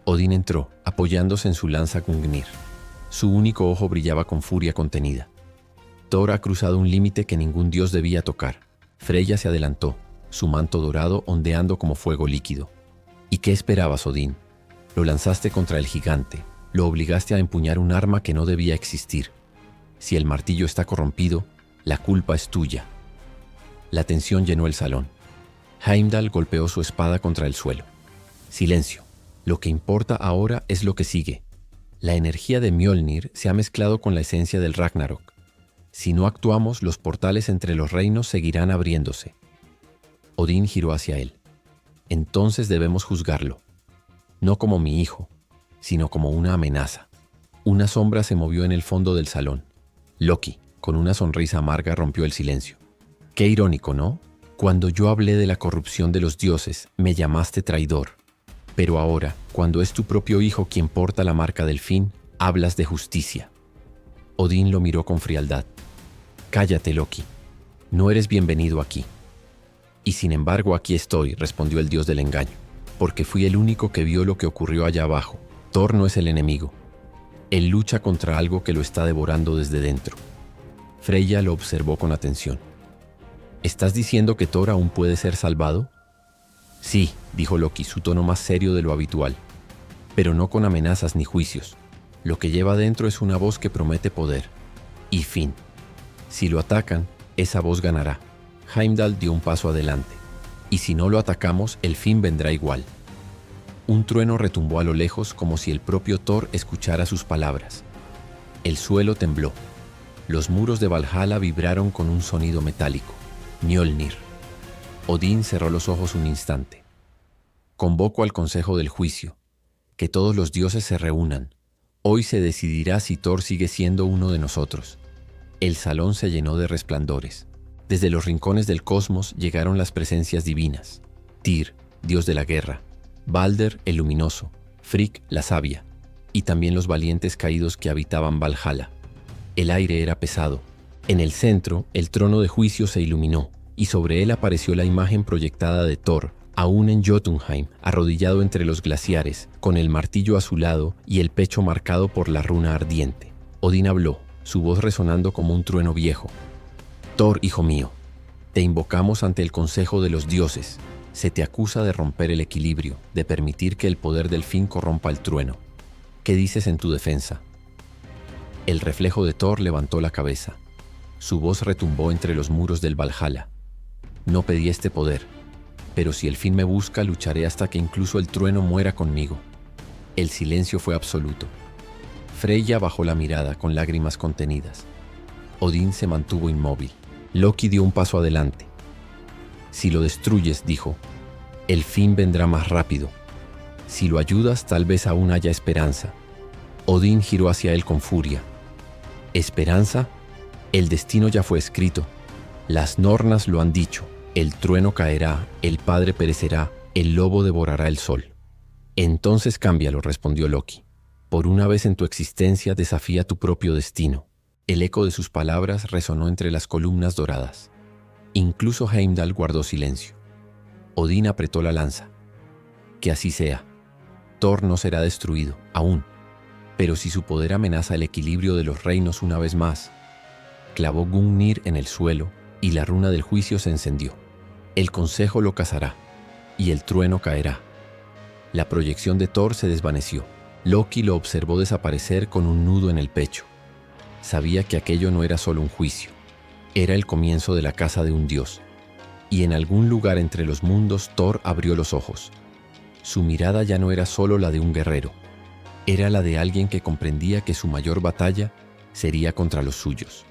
Odín entró, apoyándose en su lanza Gungnir. Su único ojo brillaba con furia contenida. Thor ha cruzado un límite que ningún dios debía tocar. Freya se adelantó, su manto dorado ondeando como fuego líquido. ¿Y qué esperabas, Odín? Lo lanzaste contra el gigante, lo obligaste a empuñar un arma que no debía existir. Si el martillo está corrompido, la culpa es tuya. La tensión llenó el salón. Heimdall golpeó su espada contra el suelo. Silencio. Lo que importa ahora es lo que sigue. La energía de Mjolnir se ha mezclado con la esencia del Ragnarok. Si no actuamos, los portales entre los reinos seguirán abriéndose. Odín giró hacia él. Entonces debemos juzgarlo. No como mi hijo, sino como una amenaza. Una sombra se movió en el fondo del salón. Loki, con una sonrisa amarga, rompió el silencio. Qué irónico, ¿no? Cuando yo hablé de la corrupción de los dioses, me llamaste traidor. Pero ahora, cuando es tu propio hijo quien porta la marca del fin, hablas de justicia. Odín lo miró con frialdad. Cállate, Loki. No eres bienvenido aquí. Y sin embargo aquí estoy, respondió el dios del engaño, porque fui el único que vio lo que ocurrió allá abajo. Thor no es el enemigo. Él lucha contra algo que lo está devorando desde dentro. Freya lo observó con atención. ¿Estás diciendo que Thor aún puede ser salvado? Sí, dijo Loki, su tono más serio de lo habitual, pero no con amenazas ni juicios. Lo que lleva dentro es una voz que promete poder. Y fin. Si lo atacan, esa voz ganará. Heimdall dio un paso adelante. Y si no lo atacamos, el fin vendrá igual. Un trueno retumbó a lo lejos como si el propio Thor escuchara sus palabras. El suelo tembló. Los muros de Valhalla vibraron con un sonido metálico. Mjolnir. Odín cerró los ojos un instante. Convoco al consejo del juicio. Que todos los dioses se reúnan. Hoy se decidirá si Thor sigue siendo uno de nosotros. El salón se llenó de resplandores. Desde los rincones del cosmos llegaron las presencias divinas. Tyr, dios de la guerra. Balder, el luminoso. Frigg, la sabia. Y también los valientes caídos que habitaban Valhalla. El aire era pesado. En el centro, el trono de juicio se iluminó, y sobre él apareció la imagen proyectada de Thor, aún en Jotunheim, arrodillado entre los glaciares, con el martillo azulado y el pecho marcado por la runa ardiente. Odín habló, su voz resonando como un trueno viejo. Thor, hijo mío, te invocamos ante el consejo de los dioses. Se te acusa de romper el equilibrio, de permitir que el poder del fin corrompa el trueno. ¿Qué dices en tu defensa? El reflejo de Thor levantó la cabeza. Su voz retumbó entre los muros del Valhalla. No pedí este poder, pero si el fin me busca, lucharé hasta que incluso el trueno muera conmigo. El silencio fue absoluto. Freya bajó la mirada con lágrimas contenidas. Odín se mantuvo inmóvil. Loki dio un paso adelante. Si lo destruyes, dijo, el fin vendrá más rápido. Si lo ayudas, tal vez aún haya esperanza. Odín giró hacia él con furia. ¿Esperanza? El destino ya fue escrito. Las Nornas lo han dicho. El trueno caerá, el padre perecerá, el lobo devorará el sol. Entonces cámbialo, respondió Loki. Por una vez en tu existencia desafía tu propio destino. El eco de sus palabras resonó entre las columnas doradas. Incluso Heimdall guardó silencio. Odín apretó la lanza. Que así sea. Thor no será destruido, aún. Pero si su poder amenaza el equilibrio de los reinos una vez más, clavó Gungnir en el suelo y la runa del juicio se encendió. El consejo lo cazará y el trueno caerá. La proyección de Thor se desvaneció. Loki lo observó desaparecer con un nudo en el pecho. Sabía que aquello no era solo un juicio. Era el comienzo de la caza de un dios. Y en algún lugar entre los mundos Thor abrió los ojos. Su mirada ya no era solo la de un guerrero. Era la de alguien que comprendía que su mayor batalla sería contra los suyos.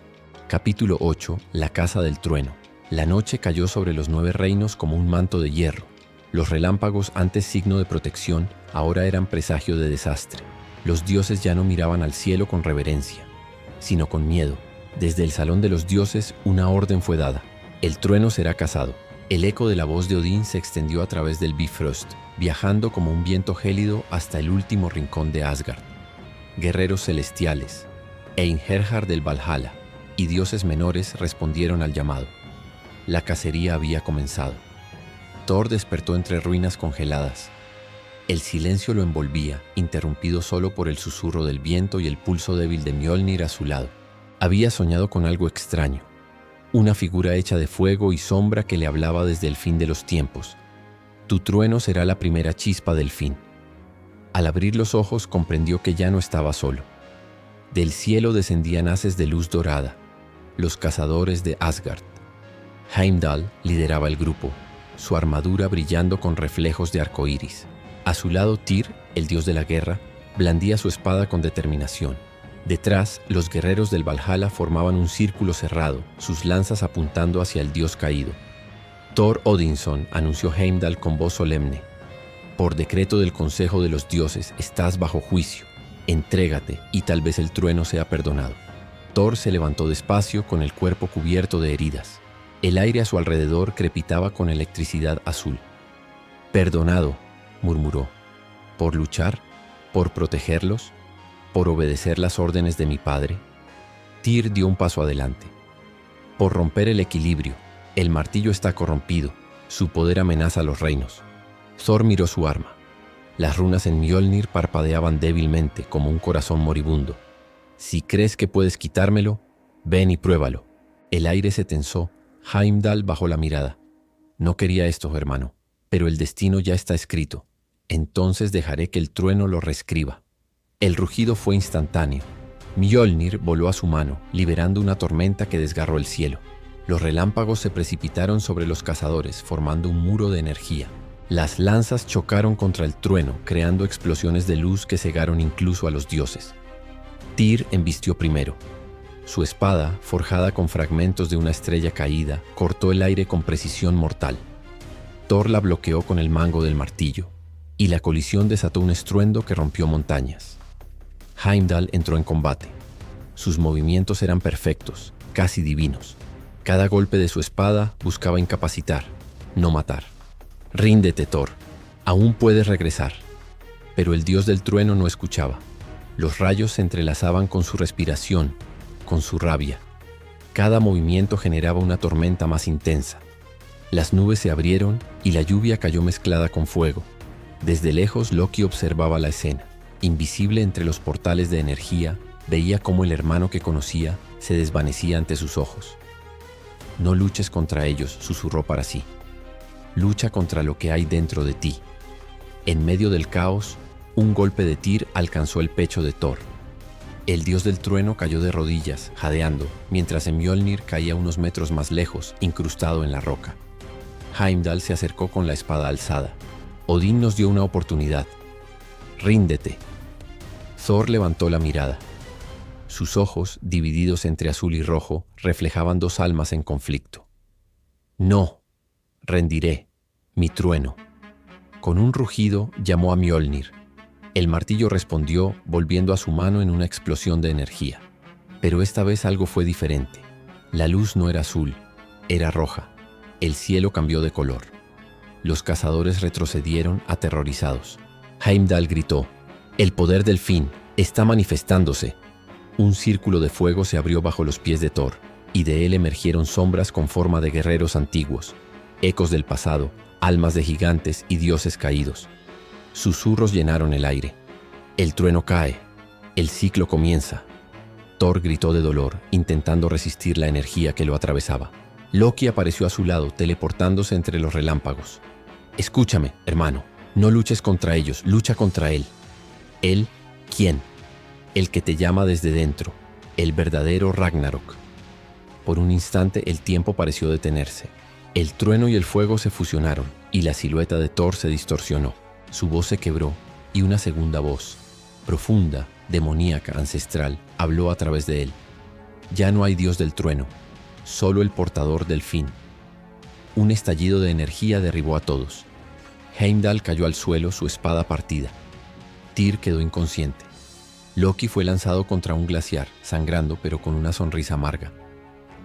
Capítulo 8. La caza del trueno. La noche cayó sobre los 9 reinos como un manto de hierro. Los relámpagos, antes signo de protección, ahora eran presagio de desastre. Los dioses ya no miraban al cielo con reverencia, sino con miedo. Desde el salón de los dioses una orden fue dada. El trueno será cazado. El eco de la voz de Odín se extendió a través del Bifrost, viajando como un viento gélido hasta el último rincón de Asgard. Guerreros celestiales, Einherjar del Valhalla y dioses menores respondieron al llamado. La cacería había comenzado. Thor despertó entre ruinas congeladas. El silencio lo envolvía, interrumpido solo por el susurro del viento y el pulso débil de Mjolnir a su lado. Había soñado con algo extraño, una figura hecha de fuego y sombra que le hablaba desde el fin de los tiempos. Tu trueno será la primera chispa del fin. Al abrir los ojos comprendió que ya no estaba solo. Del cielo descendían haces de luz dorada, los cazadores de Asgard. Heimdall lideraba el grupo, su armadura brillando con reflejos de arcoíris. A su lado Tyr, el dios de la guerra, blandía su espada con determinación. Detrás, los guerreros del Valhalla formaban un círculo cerrado, sus lanzas apuntando hacia el dios caído. Thor Odinson, anunció Heimdall con voz solemne. Por decreto del Consejo de los Dioses, estás bajo juicio. Entrégate y tal vez el trueno sea perdonado. Thor se levantó despacio con el cuerpo cubierto de heridas. El aire a su alrededor crepitaba con electricidad azul. Perdonado, murmuró. ¿Por luchar? ¿Por protegerlos? ¿Por obedecer las órdenes de mi padre? Tyr dio un paso adelante. Por romper el equilibrio. El martillo está corrompido. Su poder amenaza a los reinos. Thor miró su arma. Las runas en Mjolnir parpadeaban débilmente como un corazón moribundo. Si crees que puedes quitármelo, ven y pruébalo. El aire se tensó. Heimdall bajó la mirada. No quería esto, hermano, pero el destino ya está escrito. Entonces dejaré que el trueno lo reescriba. El rugido fue instantáneo. Mjolnir voló a su mano, liberando una tormenta que desgarró el cielo. Los relámpagos se precipitaron sobre los cazadores, formando un muro de energía. Las lanzas chocaron contra el trueno, creando explosiones de luz que cegaron incluso a los dioses. Tyr embistió primero. Su espada, forjada con fragmentos de una estrella caída, cortó el aire con precisión mortal. Thor la bloqueó con el mango del martillo, y la colisión desató un estruendo que rompió montañas. Heimdall entró en combate. Sus movimientos eran perfectos, casi divinos. Cada golpe de su espada buscaba incapacitar, no matar. Ríndete, Thor. Aún puedes regresar. Pero el dios del trueno no escuchaba. Los rayos se entrelazaban con su respiración, con su rabia. Cada movimiento generaba una tormenta más intensa. Las nubes se abrieron y la lluvia cayó mezclada con fuego. Desde lejos Loki observaba la escena. Invisible entre los portales de energía, veía cómo el hermano que conocía se desvanecía ante sus ojos. No luches contra ellos, susurró para sí. Lucha contra lo que hay dentro de ti. En medio del caos, un golpe de Tyr alcanzó el pecho de Thor. El dios del trueno cayó de rodillas, jadeando, mientras Mjolnir caía unos metros más lejos, incrustado en la roca. Heimdall se acercó con la espada alzada. Odín nos dio una oportunidad. Ríndete. Thor levantó la mirada. Sus ojos, divididos entre azul y rojo, reflejaban dos almas en conflicto. No, rendiré, mi trueno. Con un rugido llamó a Mjolnir. El martillo respondió, volviendo a su mano en una explosión de energía. Pero esta vez algo fue diferente. La luz no era azul, era roja. El cielo cambió de color. Los cazadores retrocedieron aterrorizados. Heimdall gritó: «El poder del fin está manifestándose». Un círculo de fuego se abrió bajo los pies de Thor, y de él emergieron sombras con forma de guerreros antiguos, ecos del pasado, almas de gigantes y dioses caídos. Susurros llenaron el aire. El trueno cae. El ciclo comienza. Thor gritó de dolor, intentando resistir la energía que lo atravesaba. Loki apareció a su lado, teleportándose entre los relámpagos. «Escúchame, hermano. No luches contra ellos, lucha contra él». «¿Él? ¿Quién?» «El que te llama desde dentro, el verdadero Ragnarok». Por un instante el tiempo pareció detenerse. El trueno y el fuego se fusionaron, y la silueta de Thor se distorsionó. Su voz se quebró, y una segunda voz, profunda, demoníaca, ancestral, habló a través de él. «Ya no hay dios del trueno, solo el portador del fin». Un estallido de energía derribó a todos. Heimdall cayó al suelo, su espada partida. Tyr quedó inconsciente. Loki fue lanzado contra un glaciar, sangrando pero con una sonrisa amarga.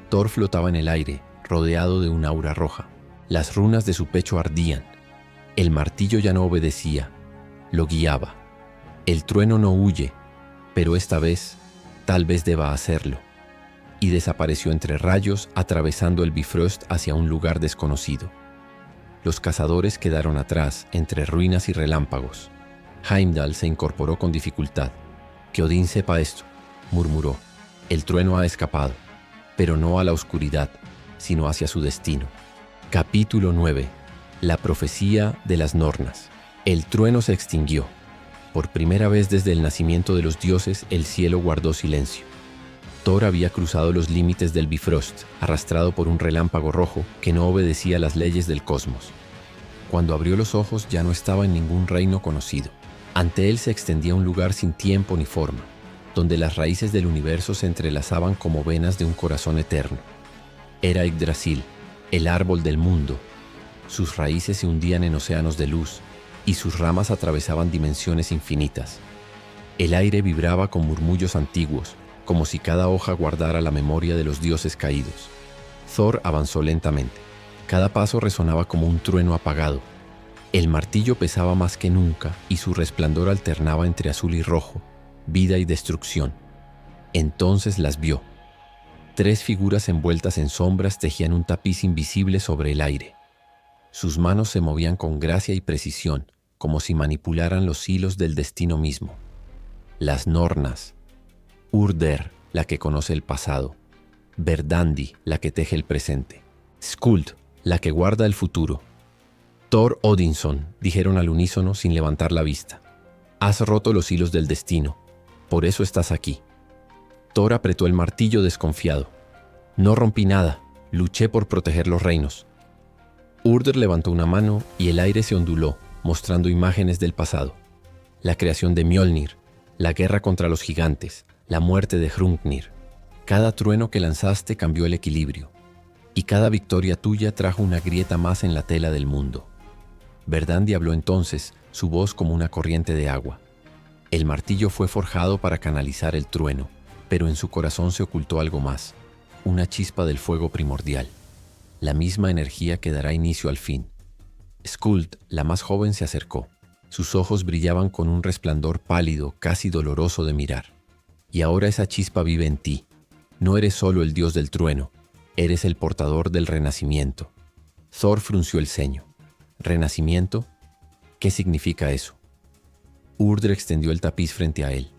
Thor flotaba en el aire, rodeado de un aura roja. Las runas de su pecho ardían. El martillo ya no obedecía, lo guiaba. El trueno no huye, pero esta vez, tal vez deba hacerlo. Y desapareció entre rayos, atravesando el Bifrost hacia un lugar desconocido. Los cazadores quedaron atrás, entre ruinas y relámpagos. Heimdall se incorporó con dificultad. «Que Odín sepa esto», murmuró. «El trueno ha escapado, pero no a la oscuridad, sino hacia su destino». Capítulo 9. La profecía de las Nornas. El trueno se extinguió. Por primera vez desde el nacimiento de los dioses, el cielo guardó silencio. Thor había cruzado los límites del Bifrost, arrastrado por un relámpago rojo que no obedecía las leyes del cosmos. Cuando abrió los ojos ya no estaba en ningún reino conocido. Ante él se extendía un lugar sin tiempo ni forma, donde las raíces del universo se entrelazaban como venas de un corazón eterno. Era Yggdrasil, el árbol del mundo. Sus raíces se hundían en océanos de luz, y sus ramas atravesaban dimensiones infinitas. El aire vibraba con murmullos antiguos, como si cada hoja guardara la memoria de los dioses caídos. Thor avanzó lentamente. Cada paso resonaba como un trueno apagado. El martillo pesaba más que nunca y su resplandor alternaba entre azul y rojo, vida y destrucción. Entonces las vio. 3 figuras envueltas en sombras tejían un tapiz invisible sobre el aire. Sus manos se movían con gracia y precisión, como si manipularan los hilos del destino mismo. Las Nornas. Urder, la que conoce el pasado. Verdandi, la que teje el presente. Skuld, la que guarda el futuro. Thor Odinson, dijeron al unísono sin levantar la vista. Has roto los hilos del destino, por eso estás aquí. Thor apretó el martillo desconfiado. No rompí nada, luché por proteger los reinos. Urder levantó una mano y el aire se onduló, mostrando imágenes del pasado. La creación de Mjolnir, la guerra contra los gigantes, la muerte de Hrungnir. Cada trueno que lanzaste cambió el equilibrio, y cada victoria tuya trajo una grieta más en la tela del mundo. Verdandi habló entonces, su voz como una corriente de agua. El martillo fue forjado para canalizar el trueno, pero en su corazón se ocultó algo más, una chispa del fuego primordial, la misma energía que dará inicio al fin. Skuld, la más joven, se acercó. Sus ojos brillaban con un resplandor pálido, casi doloroso de mirar. Y ahora esa chispa vive en ti. No eres solo el dios del trueno, eres el portador del renacimiento. Thor frunció el ceño. ¿Renacimiento? ¿Qué significa eso? Urder extendió el tapiz frente a él.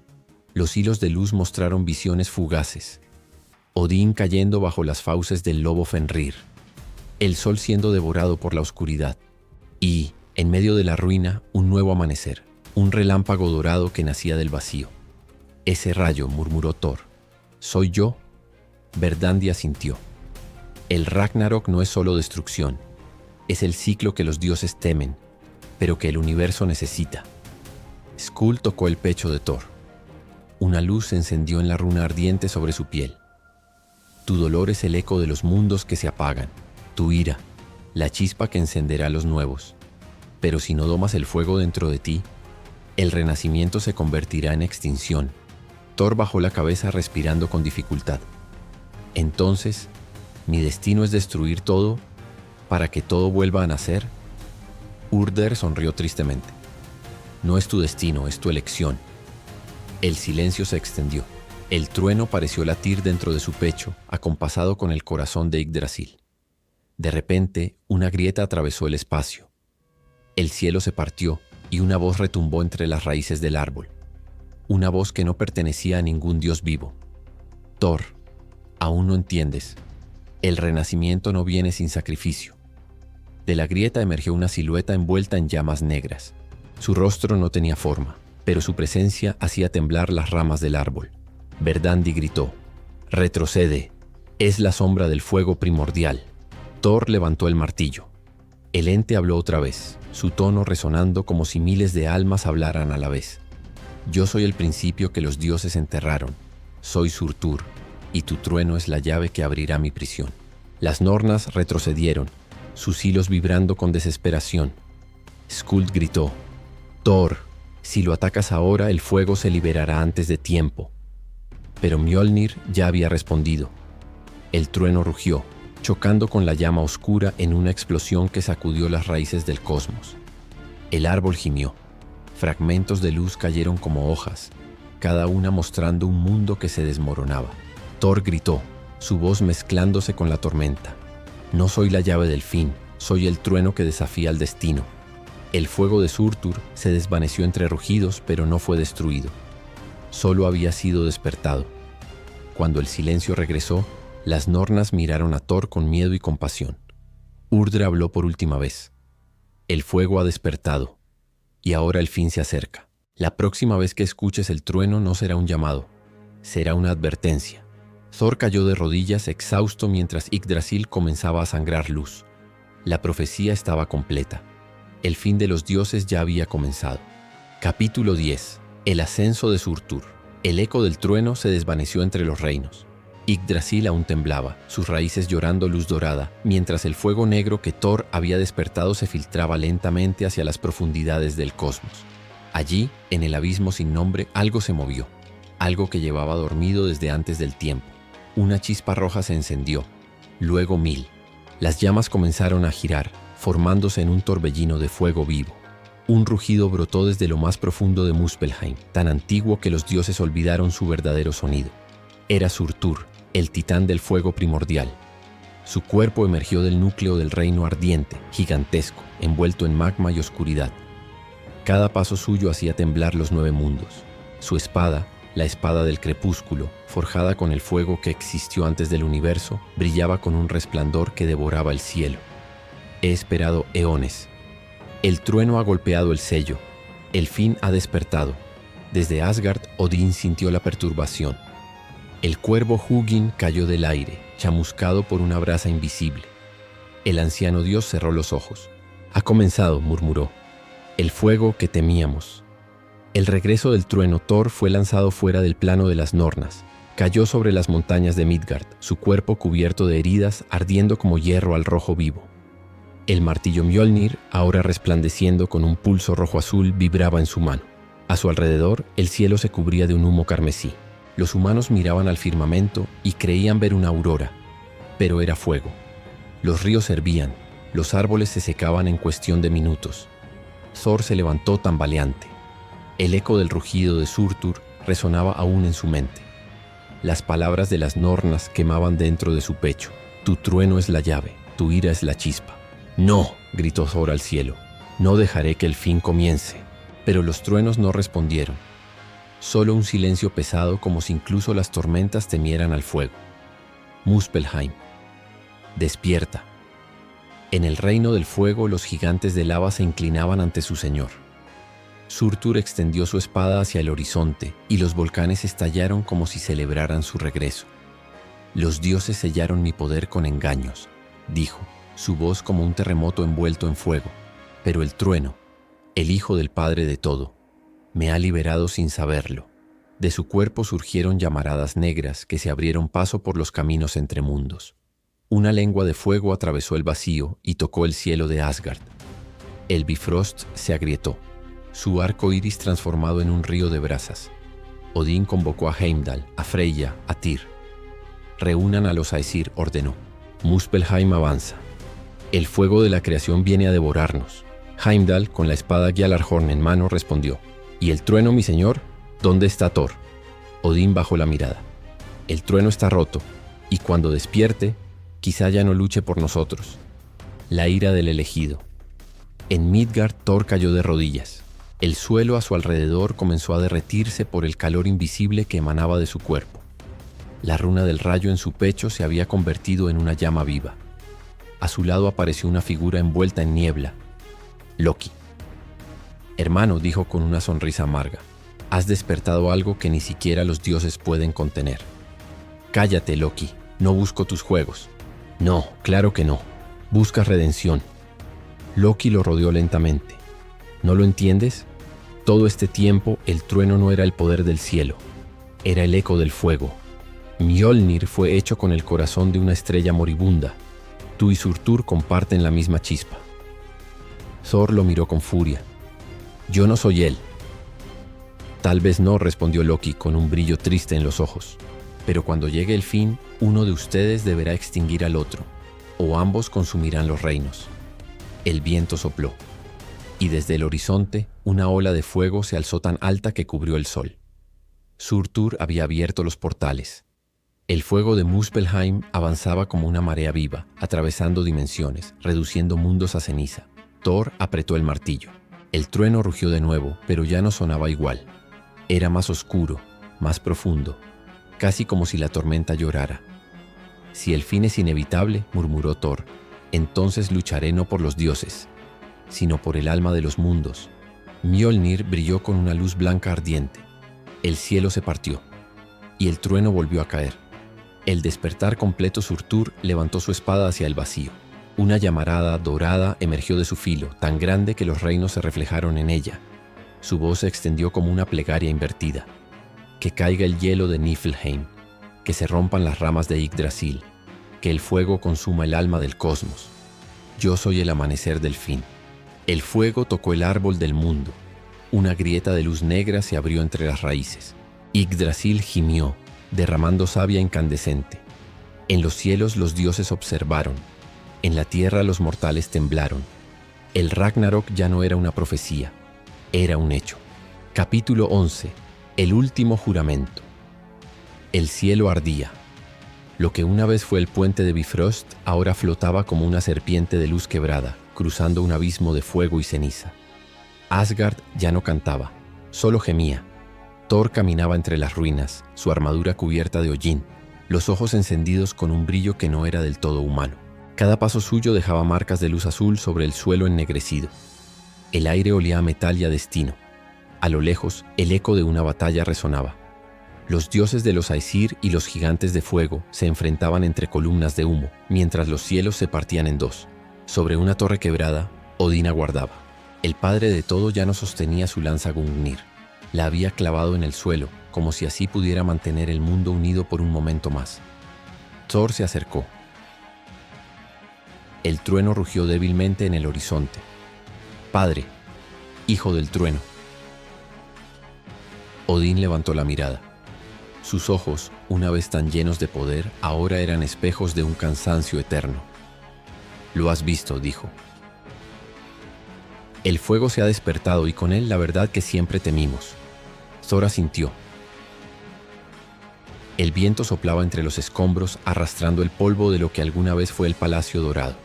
Los hilos de luz mostraron visiones fugaces. Odín cayendo bajo las fauces del lobo Fenrir. El sol siendo devorado por la oscuridad. Y, en medio de la ruina, un nuevo amanecer. Un relámpago dorado que nacía del vacío. Ese rayo, murmuró Thor. ¿Soy yo? Verdandi asintió. El Ragnarok no es solo destrucción. Es el ciclo que los dioses temen, pero que el universo necesita. Skuld tocó el pecho de Thor. Una luz se encendió en la runa ardiente sobre su piel. Tu dolor es el eco de los mundos que se apagan, tu ira, la chispa que encenderá los nuevos. Pero si no domas el fuego dentro de ti, el renacimiento se convertirá en extinción. Thor bajó la cabeza respirando con dificultad. Entonces, ¿mi destino es destruir todo para que todo vuelva a nacer? Urder sonrió tristemente. No es tu destino, es tu elección. El silencio se extendió. El trueno pareció latir dentro de su pecho, acompasado con el corazón de Yggdrasil. De repente, una grieta atravesó el espacio. El cielo se partió y una voz retumbó entre las raíces del árbol. Una voz que no pertenecía a ningún dios vivo. Thor, aún no entiendes. El renacimiento no viene sin sacrificio. De la grieta emergió una silueta envuelta en llamas negras. Su rostro no tenía forma, pero su presencia hacía temblar las ramas del árbol. Verdandi gritó: «Retrocede, es la sombra del fuego primordial». Thor levantó el martillo. El ente habló otra vez, su tono resonando como si miles de almas hablaran a la vez. «Yo soy el principio que los dioses enterraron. Soy Surtur, y tu trueno es la llave que abrirá mi prisión». Las Nornas retrocedieron, sus hilos vibrando con desesperación. Skuld gritó: «Thor, si lo atacas ahora, el fuego se liberará antes de tiempo». Pero Mjolnir ya había respondido. El trueno rugió, chocando con la llama oscura en una explosión que sacudió las raíces del cosmos. El árbol gimió. Fragmentos de luz cayeron como hojas, cada una mostrando un mundo que se desmoronaba. Thor gritó, su voz mezclándose con la tormenta: «No soy la llave del fin, soy el trueno que desafía al destino». El fuego de Surtur se desvaneció entre rugidos, pero no fue destruido. Solo había sido despertado. Cuando el silencio regresó, las Nornas miraron a Thor con miedo y compasión. Urdre habló por última vez. «El fuego ha despertado, y ahora el fin se acerca. La próxima vez que escuches el trueno no será un llamado, será una advertencia». Thor cayó de rodillas exhausto mientras Yggdrasil comenzaba a sangrar luz. La profecía estaba completa. El fin de los dioses ya había comenzado. Capítulo 10. El ascenso de Surtur. El eco del trueno se desvaneció entre los reinos. Yggdrasil aún temblaba, sus raíces llorando luz dorada, mientras el fuego negro que Thor había despertado se filtraba lentamente hacia las profundidades del cosmos. Allí, en el abismo sin nombre, algo se movió, algo que llevaba dormido desde antes del tiempo. Una chispa roja se encendió, luego 1000. Las llamas comenzaron a girar, formándose en un torbellino de fuego vivo. Un rugido brotó desde lo más profundo de Muspelheim, tan antiguo que los dioses olvidaron su verdadero sonido. Era Surtur, el titán del fuego primordial. Su cuerpo emergió del núcleo del reino ardiente, gigantesco, envuelto en magma y oscuridad. Cada paso suyo hacía temblar los 9 mundos. Su espada, la espada del crepúsculo, forjada con el fuego que existió antes del universo, brillaba con un resplandor que devoraba el cielo. He esperado eones. El trueno ha golpeado el sello. El fin ha despertado. Desde Asgard, Odín sintió la perturbación. El cuervo Hugin cayó del aire, chamuscado por una brasa invisible. El anciano dios cerró los ojos. «Ha comenzado», murmuró. «El fuego que temíamos». El regreso del trueno, Thor fue lanzado fuera del plano de las Nornas. Cayó sobre las montañas de Midgard, su cuerpo cubierto de heridas, ardiendo como hierro al rojo vivo. El martillo Mjolnir, ahora resplandeciendo con un pulso rojo-azul, vibraba en su mano. A su alrededor, el cielo se cubría de un humo carmesí. Los humanos miraban al firmamento y creían ver una aurora, pero era fuego. Los ríos hervían, los árboles se secaban en cuestión de minutos. Thor se levantó tambaleante. El eco del rugido de Surtur resonaba aún en su mente. Las palabras de las Nornas quemaban dentro de su pecho. «Tu trueno es la llave, tu ira es la chispa». «No», gritó Thor al cielo, «no dejaré que el fin comience». Pero los truenos no respondieron. Solo un silencio pesado, como si incluso las tormentas temieran al fuego. Muspelheim. Despierta. En el reino del fuego, los gigantes de lava se inclinaban ante su señor. Surtur extendió su espada hacia el horizonte y los volcanes estallaron como si celebraran su regreso. «Los dioses sellaron mi poder con engaños», dijo, su voz como un terremoto envuelto en fuego. «Pero el trueno, el hijo del padre de todo, me ha liberado sin saberlo». De su cuerpo surgieron llamaradas negras que se abrieron paso por los caminos entre mundos. Una lengua de fuego atravesó el vacío y tocó el cielo de Asgard. El Bifrost se agrietó, su arco iris transformado en un río de brasas. Odín convocó a Heimdall, a Freyja, a Tyr. «Reúnan a los Aesir», ordenó. «Muspelheim avanza. El fuego de la creación viene a devorarnos». Heimdall, con la espada Gjallarhorn en mano, respondió: «¿Y el trueno, mi señor? ¿Dónde está Thor?». Odín bajó la mirada. «El trueno está roto, y cuando despierte, quizá ya no luche por nosotros». La ira del elegido. En Midgard, Thor cayó de rodillas. El suelo a su alrededor comenzó a derretirse por el calor invisible que emanaba de su cuerpo. La runa del rayo en su pecho se había convertido en una llama viva. A su lado apareció una figura envuelta en niebla. Loki. «Hermano», dijo con una sonrisa amarga, «has despertado algo que ni siquiera los dioses pueden contener». «Cállate, Loki, no busco tus juegos». «No, claro que no. Buscas redención». Loki lo rodeó lentamente. «¿No lo entiendes? Todo este tiempo el trueno no era el poder del cielo, era el eco del fuego. Mjolnir fue hecho con el corazón de una estrella moribunda. Tú y Surtur comparten la misma chispa». Thor lo miró con furia. «Yo no soy él». «Tal vez no», respondió Loki con un brillo triste en los ojos. «Pero cuando llegue el fin, uno de ustedes deberá extinguir al otro, o ambos consumirán los reinos». El viento sopló, y desde el horizonte una ola de fuego se alzó tan alta que cubrió el sol. Surtur había abierto los portales. El fuego de Muspelheim avanzaba como una marea viva, atravesando dimensiones, reduciendo mundos a ceniza. Thor apretó el martillo. El trueno rugió de nuevo, pero ya no sonaba igual. Era más oscuro, más profundo, casi como si la tormenta llorara. «Si el fin es inevitable», murmuró Thor, «entonces lucharé no por los dioses, sino por el alma de los mundos». Mjolnir brilló con una luz blanca ardiente. El cielo se partió, y el trueno volvió a caer. El despertar completo, Surtur levantó su espada hacia el vacío. Una llamarada dorada emergió de su filo, tan grande que los reinos se reflejaron en ella. Su voz se extendió como una plegaria invertida. «Que caiga el hielo de Niflheim, que se rompan las ramas de Yggdrasil, que el fuego consuma el alma del cosmos. Yo soy el amanecer del fin». El fuego tocó el árbol del mundo. Una grieta de luz negra se abrió entre las raíces. Yggdrasil gimió, derramando savia incandescente. En los cielos los dioses observaron. En la tierra los mortales temblaron. El Ragnarok ya no era una profecía, era un hecho. Capítulo 11. El último juramento. El cielo ardía. Lo que una vez fue el puente de Bifrost ahora flotaba como una serpiente de luz quebrada, cruzando un abismo de fuego y ceniza. Asgard ya no cantaba, solo gemía. Thor caminaba entre las ruinas, su armadura cubierta de hollín, los ojos encendidos con un brillo que no era del todo humano. Cada paso suyo dejaba marcas de luz azul sobre el suelo ennegrecido. El aire olía a metal y a destino. A lo lejos, el eco de una batalla resonaba. Los dioses de los Aesir y los gigantes de fuego se enfrentaban entre columnas de humo, mientras los cielos se partían en dos. Sobre una torre quebrada, Odín aguardaba. El padre de todo ya no sostenía su lanza Gungnir. La había clavado en el suelo, como si así pudiera mantener el mundo unido por un momento más. Thor se acercó. El trueno rugió débilmente en el horizonte. «Padre, hijo del trueno». Odín levantó la mirada. Sus ojos, una vez tan llenos de poder, ahora eran espejos de un cansancio eterno. «Lo has visto», dijo. «El fuego se ha despertado y con él la verdad que siempre temimos». Thor asintió. El viento soplaba entre los escombros, arrastrando el polvo de lo que alguna vez fue el Palacio Dorado.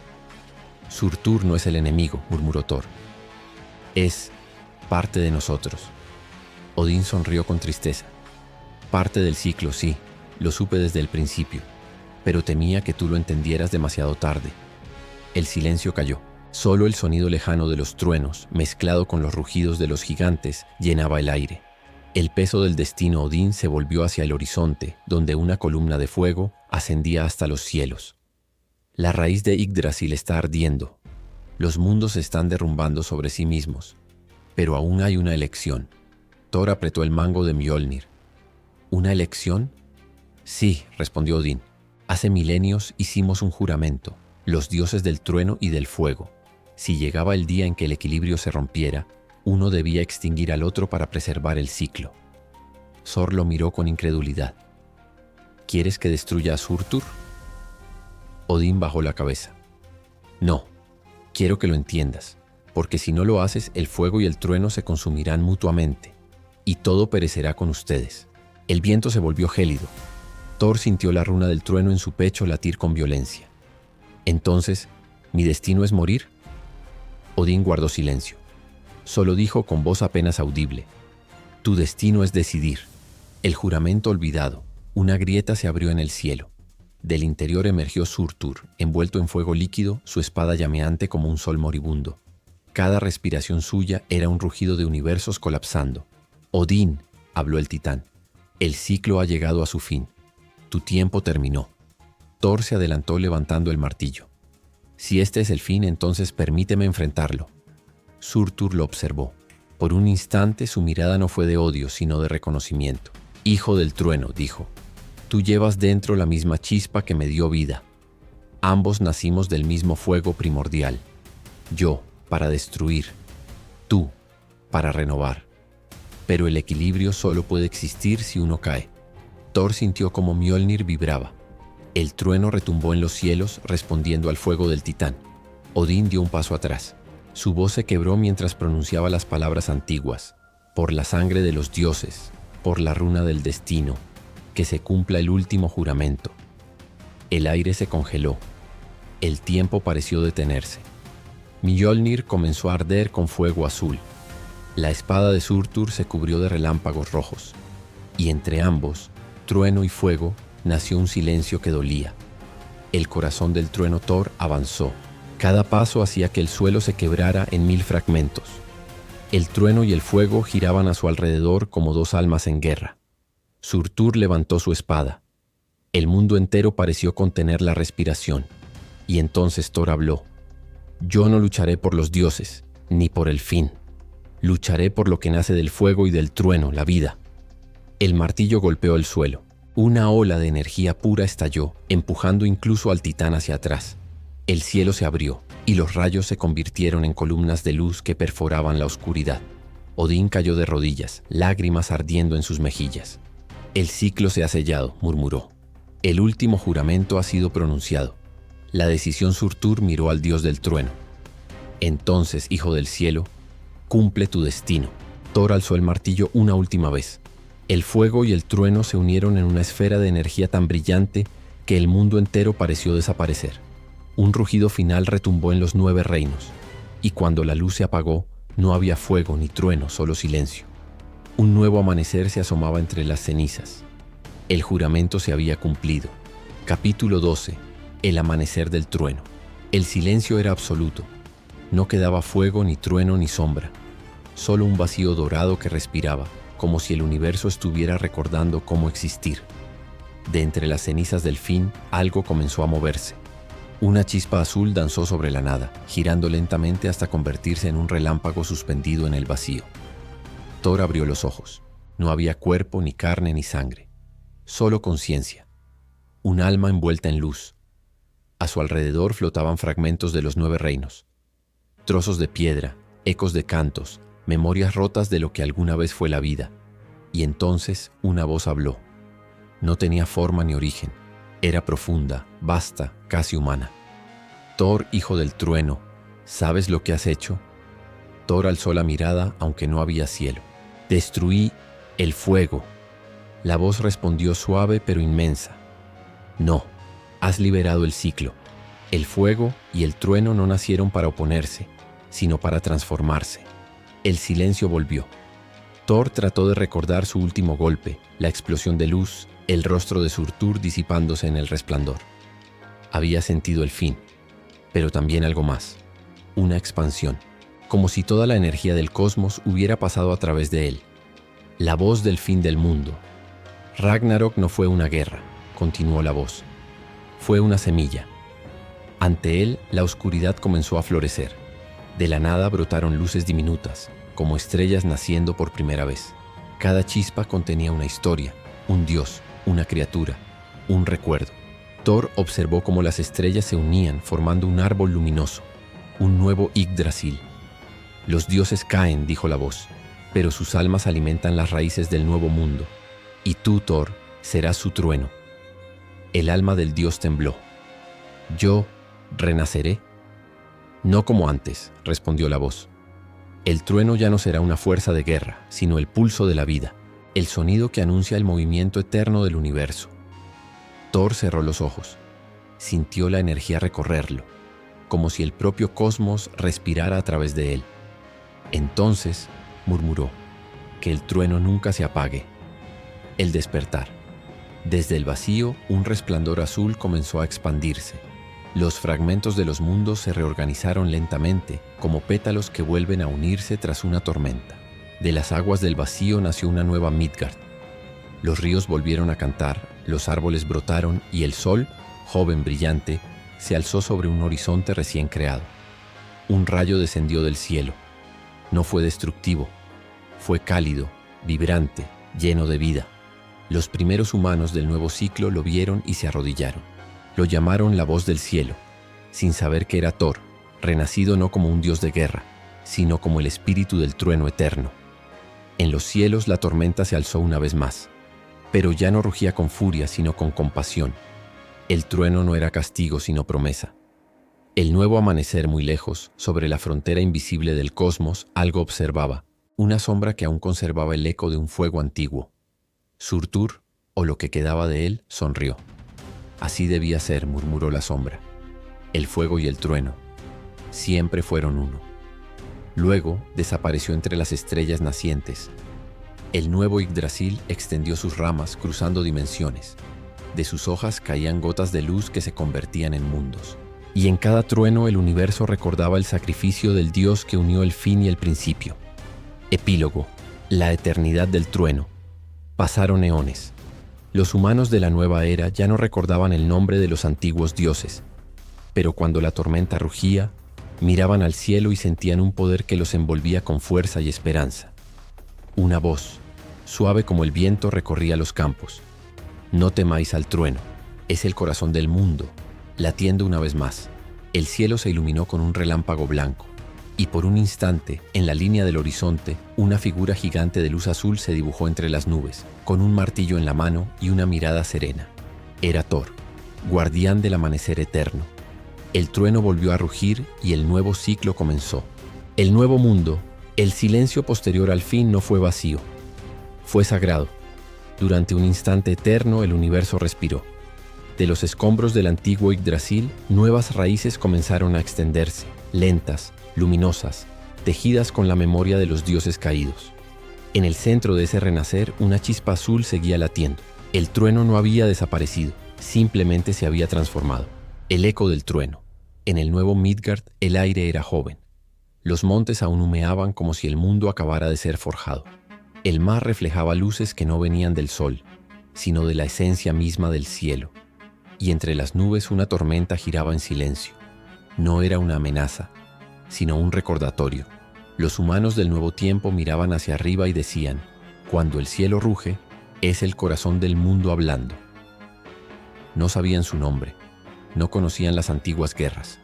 «Surtur no es el enemigo», murmuró Thor. «Es parte de nosotros». Odín sonrió con tristeza. «Parte del ciclo, sí, lo supe desde el principio, pero temía que tú lo entendieras demasiado tarde». El silencio cayó. Solo el sonido lejano de los truenos, mezclado con los rugidos de los gigantes, llenaba el aire. El peso del destino Odín se volvió hacia el horizonte, donde una columna de fuego ascendía hasta los cielos. La raíz de Yggdrasil está ardiendo. Los mundos se están derrumbando sobre sí mismos. Pero aún hay una elección. Thor apretó el mango de Mjolnir. ¿Una elección? Sí, respondió Odín. Hace milenios hicimos un juramento, los dioses del trueno y del fuego. Si llegaba el día en que el equilibrio se rompiera, uno debía extinguir al otro para preservar el ciclo. Thor lo miró con incredulidad. ¿Quieres que destruya a Surtur? Odín bajó la cabeza. No, quiero que lo entiendas. porque si no lo haces, el fuego y el trueno se consumirán mutuamente, y todo perecerá con ustedes. El viento se volvió gélido. Thor sintió la runa del trueno en su pecho latir con violencia. Entonces, ¿mi destino es morir? Odín guardó silencio. Solo dijo con voz apenas audible: tu destino es decidir. El juramento olvidado. Una grieta se abrió en el cielo. Del interior emergió Surtur, envuelto en fuego líquido, su espada llameante como un sol moribundo. Cada respiración suya era un rugido de universos colapsando. Odín, habló el titán, el ciclo ha llegado a su fin. Tu tiempo terminó. Thor se adelantó levantando el martillo. Si este es el fin, entonces permíteme enfrentarlo. Surtur lo observó. Por un instante su mirada no fue de odio, sino de reconocimiento. Hijo del trueno, dijo, tú llevas dentro la misma chispa que me dio vida. Ambos nacimos del mismo fuego primordial. Yo, para destruir. Tú, para renovar. Pero el equilibrio solo puede existir si uno cae. Thor sintió como Mjolnir vibraba. El trueno retumbó en los cielos, respondiendo al fuego del titán. Odín dio un paso atrás. Su voz se quebró mientras pronunciaba las palabras antiguas. Por la sangre de los dioses, por la runa del destino, que se cumpla el último juramento. El aire se congeló. El tiempo pareció detenerse. Mjolnir comenzó a arder con fuego azul. La espada de Surtur se cubrió de relámpagos rojos. Y entre ambos, trueno y fuego, nació un silencio que dolía. El corazón del trueno Thor avanzó. Cada paso hacía que el suelo se quebrara en 1000 fragmentos. El trueno y el fuego giraban a su alrededor como dos almas en guerra. Surtur levantó su espada. El mundo entero pareció contener la respiración. Y entonces Thor habló. Yo no lucharé por los dioses, ni por el fin. Lucharé por lo que nace del fuego y del trueno, la vida. El martillo golpeó el suelo. Una ola de energía pura estalló, empujando incluso al titán hacia atrás. El cielo se abrió, y los rayos se convirtieron en columnas de luz que perforaban la oscuridad. Odín cayó de rodillas, lágrimas ardiendo en sus mejillas. El ciclo se ha sellado, murmuró. El último juramento ha sido pronunciado. La decisión Surtur miró al dios del trueno. Entonces, hijo del cielo, cumple tu destino. Thor alzó el martillo una última vez. El fuego y el trueno se unieron en una esfera de energía tan brillante que el mundo entero pareció desaparecer. Un rugido final retumbó en los 9 reinos, y cuando la luz se apagó, no había fuego ni trueno, solo silencio. Un nuevo amanecer se asomaba entre las cenizas. El juramento se había cumplido. Capítulo 12. El amanecer del trueno. El silencio era absoluto. No quedaba fuego, ni trueno, ni sombra. Solo un vacío dorado que respiraba, como si el universo estuviera recordando cómo existir. De entre las cenizas del fin, algo comenzó a moverse. Una chispa azul danzó sobre la nada, girando lentamente hasta convertirse en un relámpago suspendido en el vacío. Thor abrió los ojos. No había cuerpo, ni carne, ni sangre. Solo conciencia. Un alma envuelta en luz. A su alrededor flotaban fragmentos de los 9 reinos. Trozos de piedra, ecos de cantos, memorias rotas de lo que alguna vez fue la vida. Y entonces una voz habló. No tenía forma ni origen. Era profunda, vasta, casi humana. Thor, hijo del trueno, ¿sabes lo que has hecho? Thor alzó la mirada, aunque no había cielo. Destruí el fuego. La voz respondió suave pero inmensa. No, has liberado el ciclo. El fuego y el trueno no nacieron para oponerse, sino para transformarse. El silencio volvió. Thor trató de recordar su último golpe, la explosión de luz, el rostro de Surtur disipándose en el resplandor. Había sentido el fin, pero también algo más, una expansión, como si toda la energía del cosmos hubiera pasado a través de él. La voz del fin del mundo. Ragnarok no fue una guerra, continuó la voz. Fue una semilla. Ante él, la oscuridad comenzó a florecer. De la nada brotaron luces diminutas, como estrellas naciendo por primera vez. Cada chispa contenía una historia, un dios, una criatura, un recuerdo. Thor observó cómo las estrellas se unían formando un árbol luminoso, un nuevo Yggdrasil. Los dioses caen, dijo la voz, pero sus almas alimentan las raíces del nuevo mundo. Y tú, Thor, serás su trueno. El alma del dios tembló. ¿Yo renaceré? No como antes, respondió la voz. El trueno ya no será una fuerza de guerra, sino el pulso de la vida, el sonido que anuncia el movimiento eterno del universo. Thor cerró los ojos. Sintió la energía recorrerlo, como si el propio cosmos respirara a través de él. Entonces, murmuró, que el trueno nunca se apague. El despertar. Desde el vacío, un resplandor azul comenzó a expandirse. Los fragmentos de los mundos se reorganizaron lentamente, como pétalos que vuelven a unirse tras una tormenta. De las aguas del vacío nació una nueva Midgard. Los ríos volvieron a cantar, los árboles brotaron y el sol, joven brillante, se alzó sobre un horizonte recién creado. Un rayo descendió del cielo. No fue destructivo, fue cálido, vibrante, lleno de vida. Los primeros humanos del nuevo ciclo lo vieron y se arrodillaron. Lo llamaron la voz del cielo, sin saber que era Thor, renacido no como un dios de guerra, sino como el espíritu del trueno eterno. En los cielos la tormenta se alzó una vez más, pero ya no rugía con furia, sino con compasión. El trueno no era castigo, sino promesa. El nuevo amanecer muy lejos, sobre la frontera invisible del cosmos, algo observaba, una sombra que aún conservaba el eco de un fuego antiguo. Surtur, o lo que quedaba de él, sonrió. Así debía ser, murmuró la sombra. El fuego y el trueno siempre fueron uno. Luego desapareció entre las estrellas nacientes. El nuevo Yggdrasil extendió sus ramas cruzando dimensiones. De sus hojas caían gotas de luz que se convertían en mundos. Y en cada trueno el universo recordaba el sacrificio del dios que unió el fin y el principio. Epílogo. La eternidad del trueno. Pasaron eones. Los humanos de la nueva era ya no recordaban el nombre de los antiguos dioses, pero cuando la tormenta rugía, miraban al cielo y sentían un poder que los envolvía con fuerza y esperanza. Una voz, suave como el viento, recorría los campos. No temáis al trueno, es el corazón del mundo, latiendo una vez más. El cielo se iluminó con un relámpago blanco, y por un instante, en la línea del horizonte, una figura gigante de luz azul se dibujó entre las nubes, con un martillo en la mano y una mirada serena. Era Thor, guardián del amanecer eterno. El trueno volvió a rugir y el nuevo ciclo comenzó. El nuevo mundo, el silencio posterior al fin, no fue vacío. Fue sagrado. Durante un instante eterno el universo respiró. De los escombros del antiguo Yggdrasil, nuevas raíces comenzaron a extenderse, lentas, luminosas, tejidas con la memoria de los dioses caídos. En el centro de ese renacer, una chispa azul seguía latiendo. El trueno no había desaparecido, simplemente se había transformado. El eco del trueno. En el nuevo Midgard, el aire era joven. Los montes aún humeaban como si el mundo acabara de ser forjado. El mar reflejaba luces que no venían del sol, sino de la esencia misma del cielo. Y entre las nubes una tormenta giraba en silencio. No era una amenaza, sino un recordatorio. Los humanos del nuevo tiempo miraban hacia arriba y decían, cuando el cielo ruge, es el corazón del mundo hablando. No sabían su nombre, no conocían las antiguas guerras,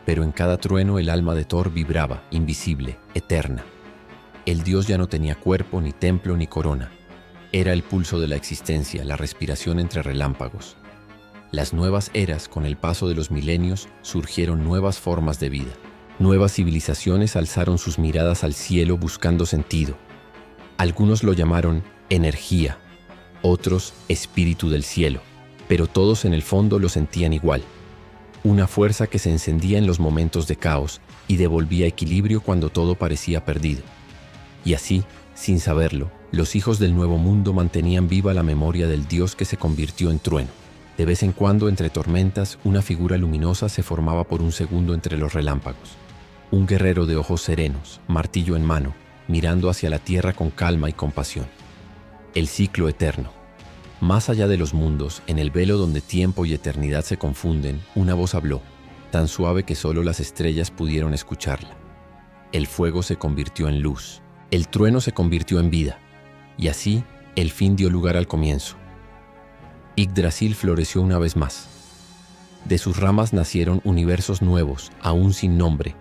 pero en cada trueno el alma de Thor vibraba, invisible, eterna. El dios ya no tenía cuerpo, ni templo, ni corona. Era el pulso de la existencia, la respiración entre relámpagos. Las nuevas eras, con el paso de los milenios, surgieron nuevas formas de vida. Nuevas civilizaciones alzaron sus miradas al cielo buscando sentido. Algunos lo llamaron energía, otros espíritu del cielo, pero todos en el fondo lo sentían igual. Una fuerza que se encendía en los momentos de caos y devolvía equilibrio cuando todo parecía perdido. Y así, sin saberlo, los hijos del nuevo mundo mantenían viva la memoria del dios que se convirtió en trueno. De vez en cuando, entre tormentas, una figura luminosa se formaba por un segundo entre los relámpagos. Un guerrero de ojos serenos, martillo en mano, mirando hacia la tierra con calma y compasión. El ciclo eterno. Más allá de los mundos, en el velo donde tiempo y eternidad se confunden, una voz habló, tan suave que solo las estrellas pudieron escucharla. El fuego se convirtió en luz, el trueno se convirtió en vida, y así el fin dio lugar al comienzo. Yggdrasil floreció una vez más. De sus ramas nacieron universos nuevos, aún sin nombre.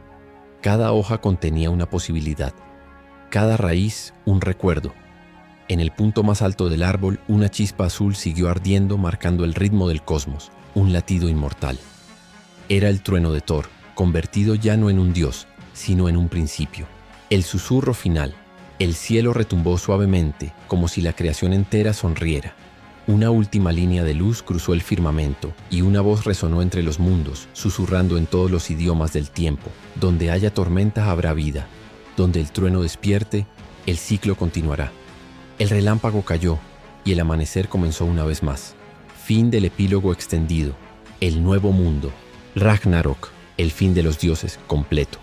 Cada hoja contenía una posibilidad, cada raíz un recuerdo. En el punto más alto del árbol, una chispa azul siguió ardiendo, marcando el ritmo del cosmos, un latido inmortal. Era el trueno de Thor, convertido ya no en un dios, sino en un principio. El susurro final. El cielo retumbó suavemente, como si la creación entera sonriera. Una última línea de luz cruzó el firmamento, y una voz resonó entre los mundos, susurrando en todos los idiomas del tiempo. Donde haya tormenta habrá vida. Donde el trueno despierte, el ciclo continuará. El relámpago cayó, y el amanecer comenzó una vez más. Fin del epílogo extendido. El nuevo mundo. Ragnarok, el fin de los dioses completo.